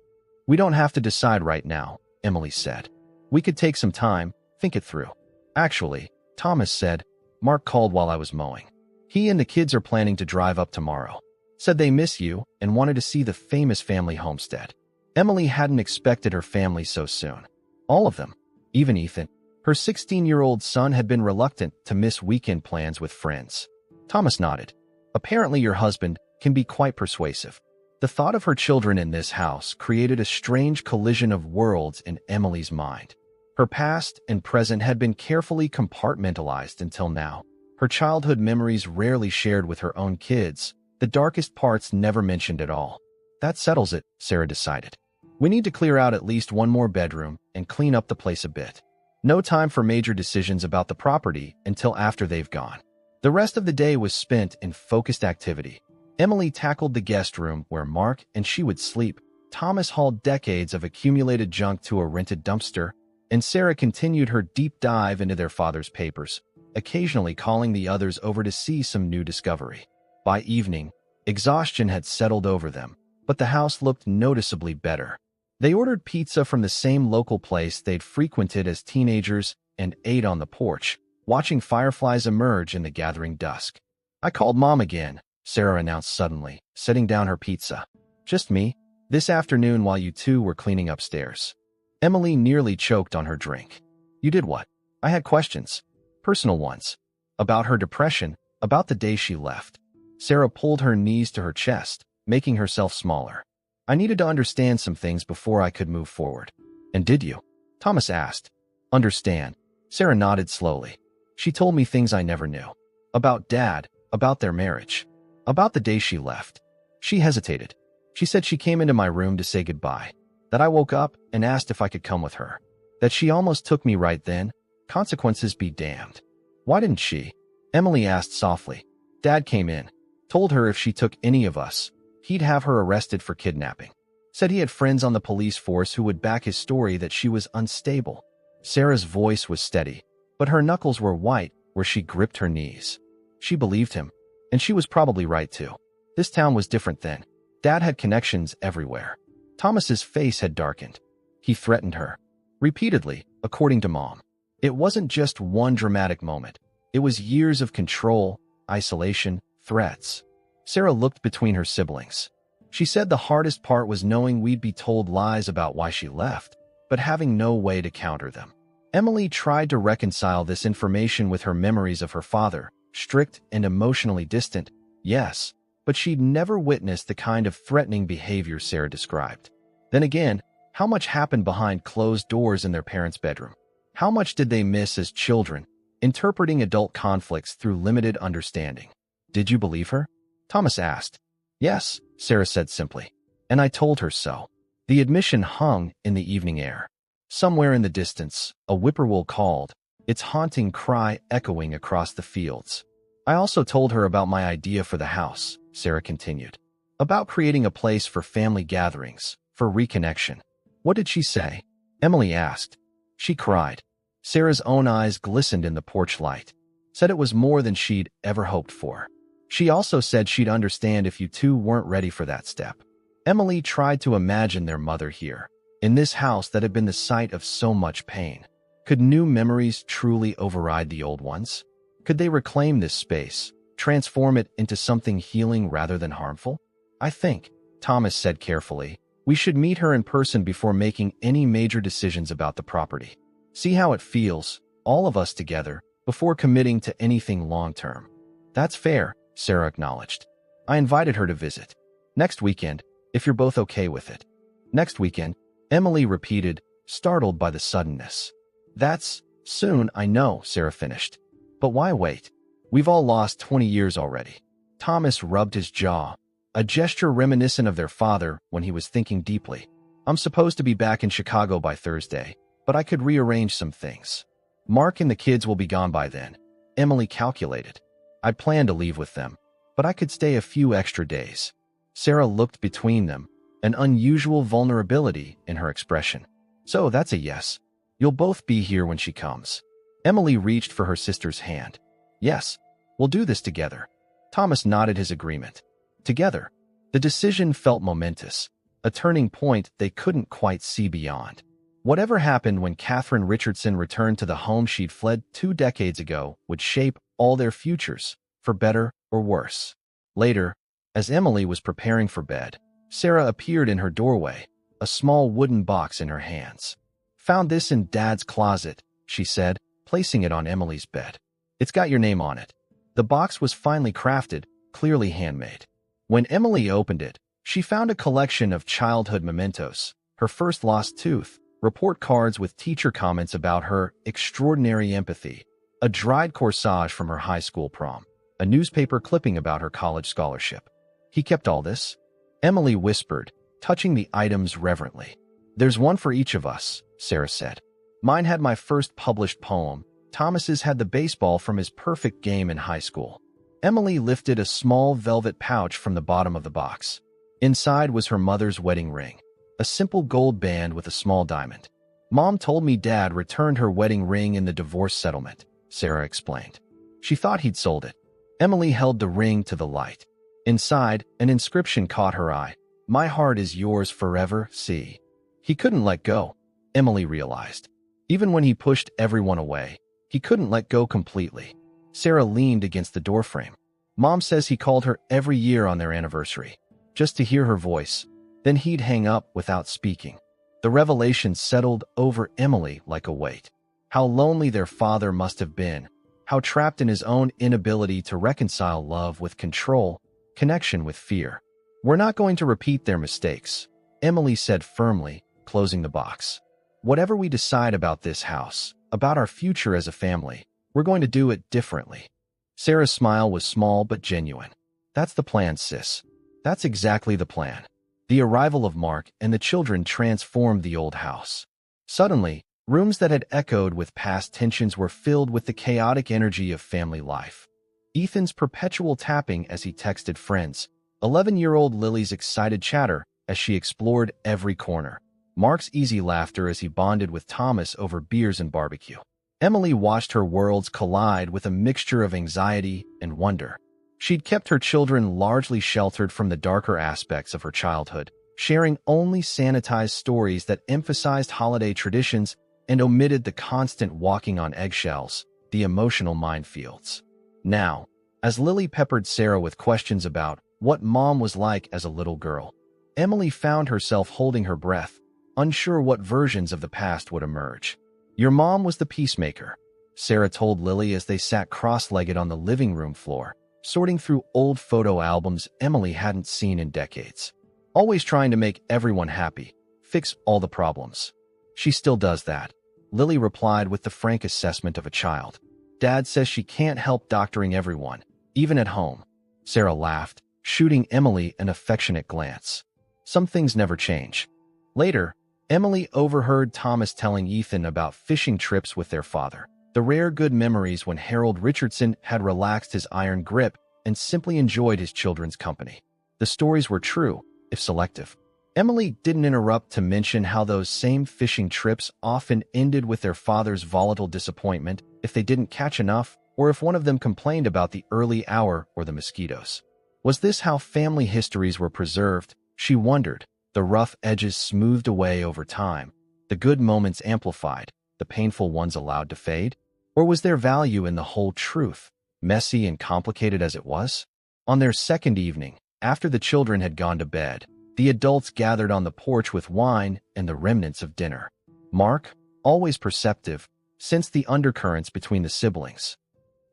We don't have to decide right now, Emily said. We could take some time, think it through. Actually, Thomas said, Mark called while I was mowing. He and the kids are planning to drive up tomorrow. Said they miss you and wanted to see the famous family homestead. Emily hadn't expected her family so soon. All of them, even Ethan. Her 16-year-old son had been reluctant to miss weekend plans with friends. Thomas nodded. Apparently your husband can be quite persuasive. The thought of her children in this house created a strange collision of worlds in Emily's mind. Her past and present had been carefully compartmentalized until now. Her childhood memories rarely shared with her own kids, the darkest parts never mentioned at all. That settles it, Sarah decided. We need to clear out at least one more bedroom and clean up the place a bit. No time for major decisions about the property until after they've gone. The rest of the day was spent in focused activity. Emily tackled the guest room where Mark and she would sleep. Thomas hauled decades of accumulated junk to a rented dumpster, and Sarah continued her deep dive into their father's papers, occasionally calling the others over to see some new discovery. By evening, exhaustion had settled over them, but the house looked noticeably better. They ordered pizza from the same local place they'd frequented as teenagers and ate on the porch, watching fireflies emerge in the gathering dusk. I called Mom again, Sarah announced suddenly, setting down her pizza. Just me, this afternoon while you two were cleaning upstairs. Emily nearly choked on her drink. You did what? I had questions. Personal ones. About her depression, about the day she left. Sarah pulled her knees to her chest, making herself smaller. I needed to understand some things before I could move forward. And did you? Thomas asked. Understand. Sarah nodded slowly. She told me things I never knew. About Dad, about their marriage, about the day she left. She hesitated. She said she came into my room to say goodbye, that I woke up and asked if I could come with her, that she almost took me right then. Consequences be damned. Why didn't she? Emily asked softly. Dad came in, told her if she took any of us, he'd have her arrested for kidnapping. Said he had friends on the police force who would back his story that she was unstable. Sarah's voice was steady, but her knuckles were white where she gripped her knees. She believed him, and she was probably right too. This town was different then. Dad had connections everywhere. Thomas's face had darkened. He threatened her. Repeatedly, according to Mom. It wasn't just one dramatic moment. It was years of control, isolation, threats. Sarah looked between her siblings. She said the hardest part was knowing we'd be told lies about why she left, but having no way to counter them. Emily tried to reconcile this information with her memories of her father, strict and emotionally distant, yes, but she'd never witnessed the kind of threatening behavior Sarah described. Then again, how much happened behind closed doors in their parents' bedroom? How much did they miss as children, interpreting adult conflicts through limited understanding? Did you believe her? Thomas asked. Yes, Sarah said simply. And I told her so. The admission hung in the evening air. Somewhere in the distance, a whippoorwill called, its haunting cry echoing across the fields. I also told her about my idea for the house, Sarah continued. About creating a place for family gatherings, for reconnection. What did she say? Emily asked. She cried. Sarah's own eyes glistened in the porch light. Said it was more than she'd ever hoped for. She also said she'd understand if you two weren't ready for that step. Emily tried to imagine their mother here, in this house that had been the site of so much pain. Could new memories truly override the old ones? Could they reclaim this space, transform it into something healing rather than harmful? I think, Thomas said carefully, we should meet her in person before making any major decisions about the property. See how it feels, all of us together, before committing to anything long-term. That's fair, Sarah acknowledged. I invited her to visit. Next weekend, if you're both okay with it. Next weekend, Emily repeated, startled by the suddenness. That's soon, I know, Sarah finished. But why wait? We've all lost 20 years already. Thomas rubbed his jaw, a gesture reminiscent of their father when he was thinking deeply. I'm supposed to be back in Chicago by Thursday, but I could rearrange some things. Mark and the kids will be gone by then. Emily calculated. I'd planned to leave with them, but I could stay a few extra days. Sarah looked between them, an unusual vulnerability in her expression. So that's a yes. You'll both be here when she comes. Emily reached for her sister's hand. Yes, we'll do this together. Thomas nodded his agreement. Together. The decision felt momentous, a turning point they couldn't quite see beyond. Whatever happened when Catherine Richardson returned to the home she'd fled 2 decades ago would shape all their futures, for better or worse. Later, as Emily was preparing for bed, Sarah appeared in her doorway, a small wooden box in her hands. Found this in Dad's closet, she said, placing it on Emily's bed. It's got your name on it. The box was finely crafted, clearly handmade. When Emily opened it, she found a collection of childhood mementos, her first lost tooth, report cards with teacher comments about her extraordinary empathy, a dried corsage from her high school prom, a newspaper clipping about her college scholarship. He kept all this? Emily whispered, touching the items reverently. There's one for each of us, Sarah said. Mine had my first published poem. Thomas's had the baseball from his perfect game in high school. Emily lifted a small velvet pouch from the bottom of the box. Inside was her mother's wedding ring, a simple gold band with a small diamond. Mom told me Dad returned her wedding ring in the divorce settlement, Sarah explained. She thought he'd sold it. Emily held the ring to the light. Inside, an inscription caught her eye. My heart is yours forever, see. He couldn't let go, Emily realized. Even when he pushed everyone away, he couldn't let go completely. Sarah leaned against the doorframe. Mom says he called her every year on their anniversary, just to hear her voice. Then he'd hang up without speaking. The revelation settled over Emily like a weight. How lonely their father must have been. How trapped in his own inability to reconcile love with control, connection with fear. We're not going to repeat their mistakes, Emily said firmly, closing the box. Whatever we decide about this house, about our future as a family, we're going to do it differently. Sarah's smile was small but genuine. That's the plan, sis. That's exactly the plan. The arrival of Mark and the children transformed the old house. Suddenly, rooms that had echoed with past tensions were filled with the chaotic energy of family life. Ethan's perpetual tapping as he texted friends, 11-year-old Lily's excited chatter as she explored every corner, Mark's easy laughter as he bonded with Thomas over beers and barbecue. Emily watched her worlds collide with a mixture of anxiety and wonder. She'd kept her children largely sheltered from the darker aspects of her childhood, sharing only sanitized stories that emphasized holiday traditions and omitted the constant walking on eggshells, the emotional minefields. Now, as Lily peppered Sarah with questions about what Mom was like as a little girl, Emily found herself holding her breath, unsure what versions of the past would emerge. Your mom was the peacemaker, Sarah told Lily as they sat cross-legged on the living room floor, sorting through old photo albums Emily hadn't seen in decades. Always trying to make everyone happy, fix all the problems. She still does that, Lily replied with the frank assessment of a child. Dad says she can't help doctoring everyone, even at home. Sarah laughed, shooting Emily an affectionate glance. Some things never change. Later, Emily overheard Thomas telling Ethan about fishing trips with their father, the rare good memories when Harold Richardson had relaxed his iron grip and simply enjoyed his children's company. The stories were true, if selective. Emily didn't interrupt to mention how those same fishing trips often ended with their father's volatile disappointment if they didn't catch enough or if one of them complained about the early hour or the mosquitoes. Was this how family histories were preserved? She wondered. The rough edges smoothed away over time, the good moments amplified, the painful ones allowed to fade? Or was there value in the whole truth, messy and complicated as it was? On their second evening, after the children had gone to bed, the adults gathered on the porch with wine and the remnants of dinner. Mark, always perceptive, sensed the undercurrents between the siblings.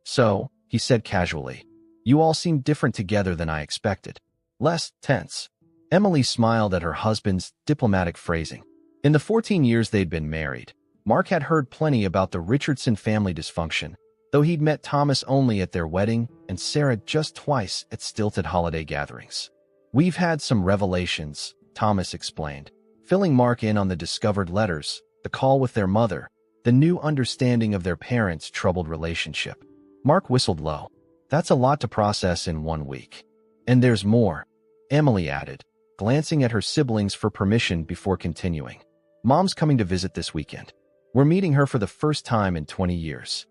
So, he said casually, you all seem different together than I expected. Less tense. Emily smiled at her husband's diplomatic phrasing. In the 14 years they'd been married, Mark had heard plenty about the Richardson family dysfunction, though he'd met Thomas only at their wedding and Sarah just twice at stilted holiday gatherings. We've had some revelations, Thomas explained, filling Mark in on the discovered letters, the call with their mother, the new understanding of their parents' troubled relationship. Mark whistled low. That's a lot to process in 1 week. And there's more, Emily added, glancing at her siblings for permission before continuing. Mom's coming to visit this weekend. We're meeting her for the first time in 20 years.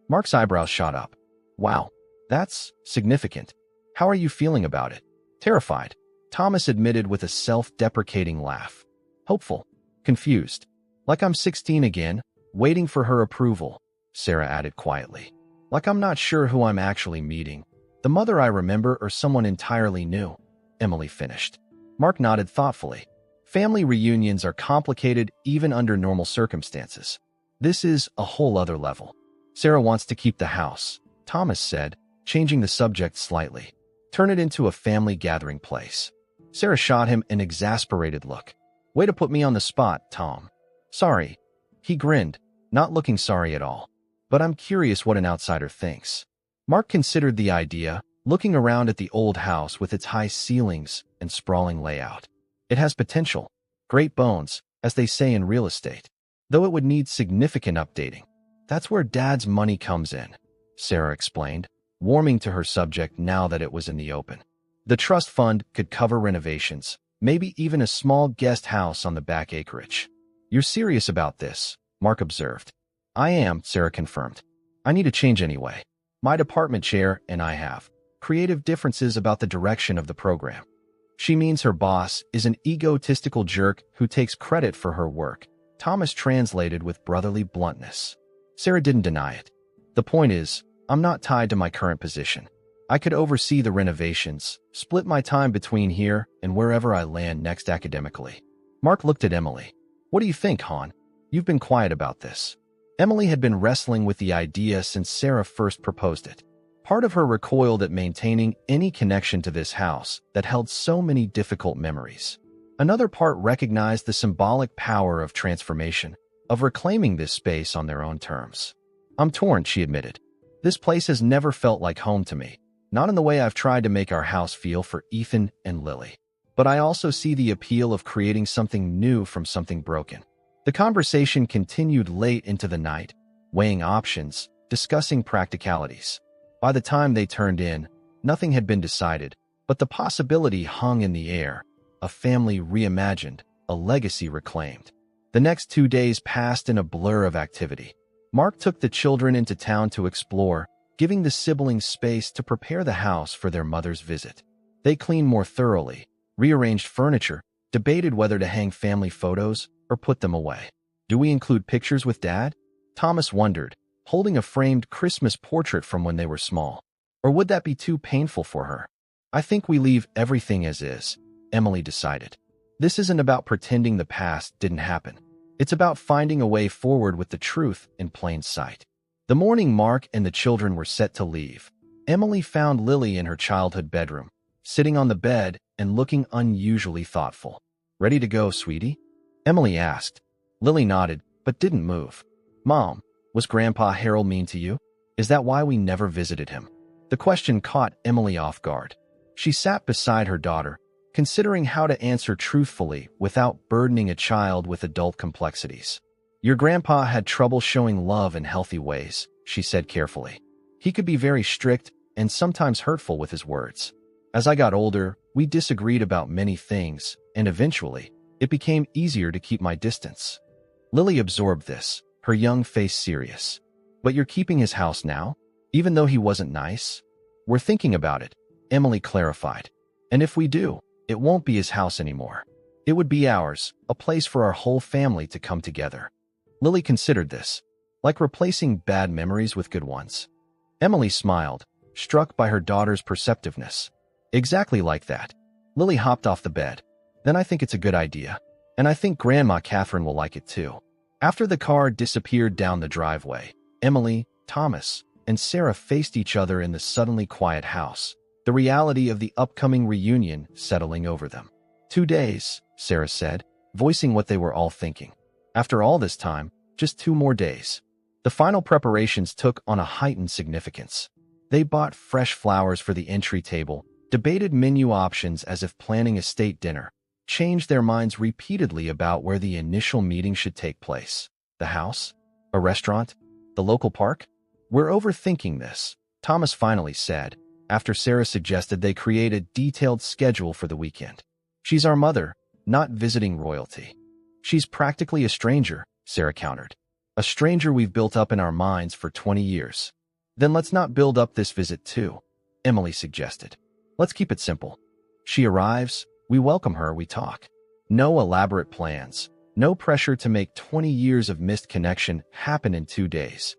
Mark's eyebrows shot up. Wow, that's significant. How are you feeling about it? Terrified, Thomas admitted with a self-deprecating laugh. Hopeful. Confused. Like I'm 16 again, waiting for her approval, Sarah added quietly. Like I'm not sure who I'm actually meeting. The mother I remember or someone entirely new, Emily finished. Mark nodded thoughtfully. Family reunions are complicated even under normal circumstances. This is a whole other level. Sarah wants to keep the house, Thomas said, changing the subject slightly. Turn it into a family gathering place. Sarah shot him an exasperated look. Way to put me on the spot, Tom. Sorry. He grinned, not looking sorry at all. But I'm curious what an outsider thinks. Mark considered the idea, looking around at the old house with its high ceilings and sprawling layout. It has potential. Great bones, as they say in real estate. Though it would need significant updating. That's where Dad's money comes in, Sarah explained, warming to her subject now that it was in the open. The trust fund could cover renovations, maybe even a small guest house on the back acreage. You're serious about this, Mark observed. I am, Sarah confirmed. I need a change anyway. My department chair and I have creative differences about the direction of the program. She means her boss is an egotistical jerk who takes credit for her work, Thomas translated with brotherly bluntness. Sarah didn't deny it. The point is, I'm not tied to my current position. I could oversee the renovations, split my time between here and wherever I land next academically. Mark looked at Emily. What do you think, Han? You've been quiet about this. Emily had been wrestling with the idea since Sarah first proposed it. Part of her recoiled at maintaining any connection to this house that held so many difficult memories. Another part recognized the symbolic power of transformation, of reclaiming this space on their own terms. I'm torn, she admitted. This place has never felt like home to me, not in the way I've tried to make our house feel for Ethan and Lily. But I also see the appeal of creating something new from something broken. The conversation continued late into the night, weighing options, discussing practicalities. By the time they turned in, nothing had been decided, but the possibility hung in the air, a family reimagined, a legacy reclaimed. The next 2 days passed in a blur of activity. Mark took the children into town to explore, giving the siblings space to prepare the house for their mother's visit. They cleaned more thoroughly, rearranged furniture, debated whether to hang family photos or put them away. Do we include pictures with Dad? Thomas wondered, holding a framed Christmas portrait from when they were small. Or would that be too painful for her? I think we leave everything as is, Emily decided. This isn't about pretending the past didn't happen. It's about finding a way forward with the truth in plain sight. The morning Mark and the children were set to leave, Emily found Lily in her childhood bedroom, sitting on the bed and looking unusually thoughtful. Ready to go, sweetie? Emily asked. Lily nodded, but didn't move. Mom, was Grandpa Harold mean to you? Is that why we never visited him? The question caught Emily off guard. She sat beside her daughter, considering how to answer truthfully without burdening a child with adult complexities. Your grandpa had trouble showing love in healthy ways, she said carefully. He could be very strict and sometimes hurtful with his words. As I got older, we disagreed about many things, and eventually, it became easier to keep my distance. Lily absorbed this, her young face serious. But you're keeping his house now? Even though he wasn't nice? We're thinking about it, Emily clarified. And if we do, it won't be his house anymore. It would be ours, a place for our whole family to come together. Lily considered this, like replacing bad memories with good ones. Emily smiled, struck by her daughter's perceptiveness. Exactly like that. Lily hopped off the bed. Then I think it's a good idea. And I think Grandma Catherine will like it too. After the car disappeared down the driveway, Emily, Thomas, and Sarah faced each other in the suddenly quiet house, the reality of the upcoming reunion settling over them. 2 days, Sarah said, voicing what they were all thinking. After all this time, just 2 more days. The final preparations took on a heightened significance. They bought fresh flowers for the entry table, debated menu options as if planning a state dinner, changed their minds repeatedly about where the initial meeting should take place. The house? A restaurant? The local park? We're overthinking this, Thomas finally said, after Sarah suggested they create a detailed schedule for the weekend. She's our mother, not visiting royalty. She's practically a stranger, Sarah countered. A stranger we've built up in our minds for 20 years. Then let's not build up this visit too, Emily suggested. Let's keep it simple. She arrives, we welcome her, we talk. No elaborate plans, no pressure to make 20 years of missed connection happen in 2 days.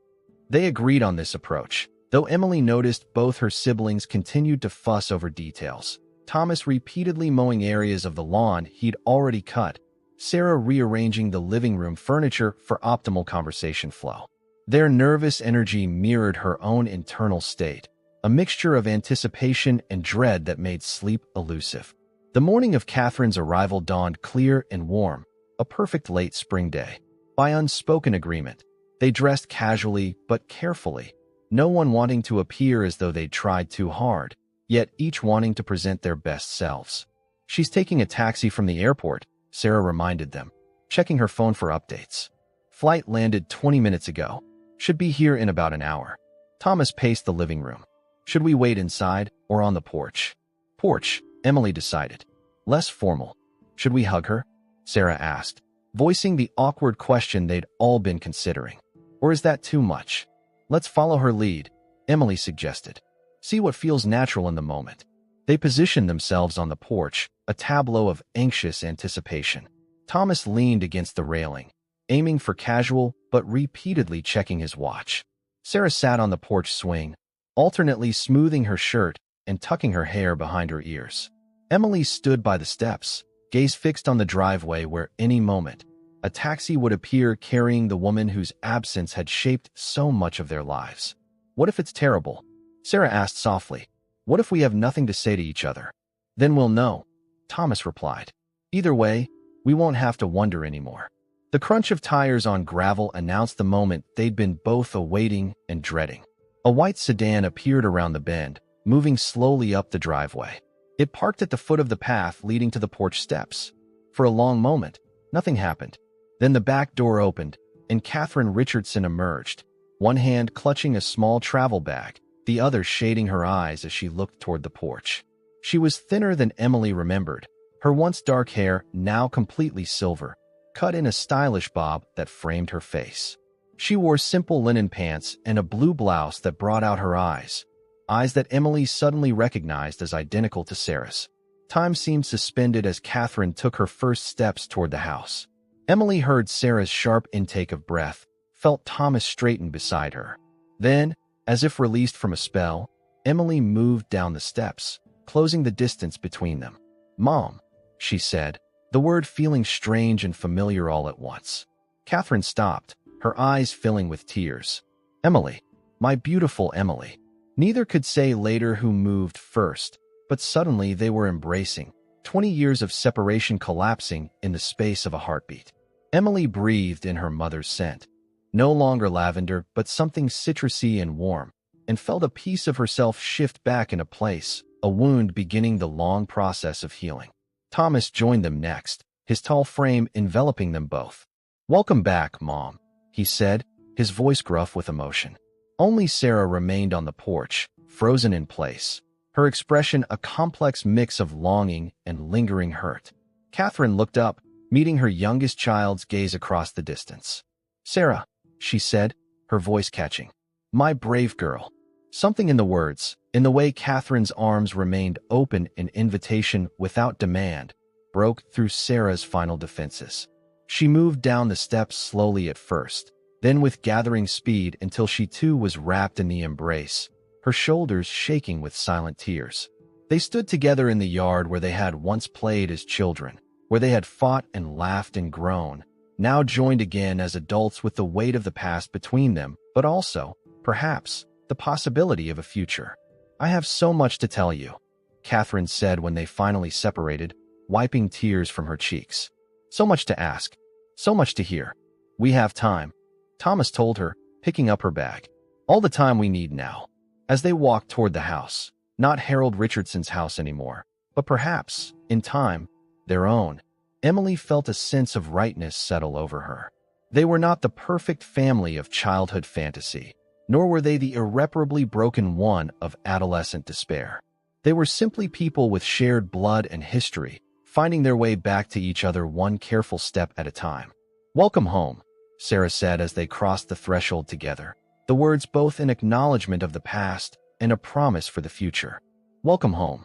They agreed on this approach, though Emily noticed both her siblings continued to fuss over details. Thomas repeatedly mowing areas of the lawn he'd already cut, Sarah rearranging the living room furniture for optimal conversation flow. Their nervous energy mirrored her own internal state, a mixture of anticipation and dread that made sleep elusive. The morning of Catherine's arrival dawned clear and warm, a perfect late spring day. By unspoken agreement, they dressed casually but carefully, no one wanting to appear as though they'd tried too hard, yet each wanting to present their best selves. She's taking a taxi from the airport, Sarah reminded them, checking her phone for updates. Flight landed 20 minutes ago. Should be here in about an hour. Thomas paced the living room. Should we wait inside or on the porch? Porch, Emily decided. Less formal. Should we hug her? Sarah asked, voicing the awkward question they'd all been considering. Or is that too much? Let's follow her lead, Emily suggested. See what feels natural in the moment. They positioned themselves on the porch, a tableau of anxious anticipation. Thomas leaned against the railing, aiming for casual but repeatedly checking his watch. Sarah sat on the porch swing, alternately smoothing her shirt and tucking her hair behind her ears. Emily stood by the steps, gaze fixed on the driveway where any moment a taxi would appear carrying the woman whose absence had shaped so much of their lives. What if it's terrible? Sarah asked softly. What if we have nothing to say to each other? Then we'll know, Thomas replied. Either way, we won't have to wonder anymore. The crunch of tires on gravel announced the moment they'd been both awaiting and dreading. A white sedan appeared around the bend, moving slowly up the driveway. It parked at the foot of the path leading to the porch steps. For a long moment, nothing happened. Then the back door opened, and Catherine Richardson emerged, one hand clutching a small travel bag, the other shading her eyes as she looked toward the porch. She was thinner than Emily remembered, her once dark hair now completely silver, cut in a stylish bob that framed her face. She wore simple linen pants and a blue blouse that brought out her eyes that Emily suddenly recognized as identical to Sarah's. Time seemed suspended as Catherine took her first steps toward the house. Emily heard Sarah's sharp intake of breath, felt Thomas straighten beside her. Then, as if released from a spell, Emily moved down the steps, closing the distance between them. Mom, she said, the word feeling strange and familiar all at once. Catherine stopped, her eyes filling with tears. Emily, my beautiful Emily. Neither could say later who moved first, but suddenly they were embracing, 20 years of separation collapsing in the space of a heartbeat. Emily breathed in her mother's scent, no longer lavender but something citrusy and warm, and felt a piece of herself shift back into place, a wound beginning the long process of healing. Thomas joined them next, his tall frame enveloping them both. Welcome back, Mom, he said, his voice gruff with emotion. Only Sarah remained on the porch, frozen in place, her expression a complex mix of longing and lingering hurt. Catherine looked up, meeting her youngest child's gaze across the distance. Sarah, she said, her voice catching. My brave girl. Something in the words, in the way Catherine's arms remained open in invitation without demand, broke through Sarah's final defenses. She moved down the steps slowly at first, then with gathering speed until she too was wrapped in the embrace, her shoulders shaking with silent tears. They stood together in the yard where they had once played as children, where they had fought and laughed and grown, now joined again as adults with the weight of the past between them, but also, perhaps, the possibility of a future. I have so much to tell you, Catherine said when they finally separated, wiping tears from her cheeks. So much to ask, so much to hear. We have time, Thomas told her, picking up her bag. All the time we need now. As they walked toward the house, not Harold Richardson's house anymore, but perhaps, in time, their own, Emily felt a sense of rightness settle over her. They were not the perfect family of childhood fantasy, nor were they the irreparably broken one of adolescent despair. They were simply people with shared blood and history, finding their way back to each other one careful step at a time. "Welcome home," Sarah said as they crossed the threshold together, the words both an acknowledgement of the past and a promise for the future. "Welcome home."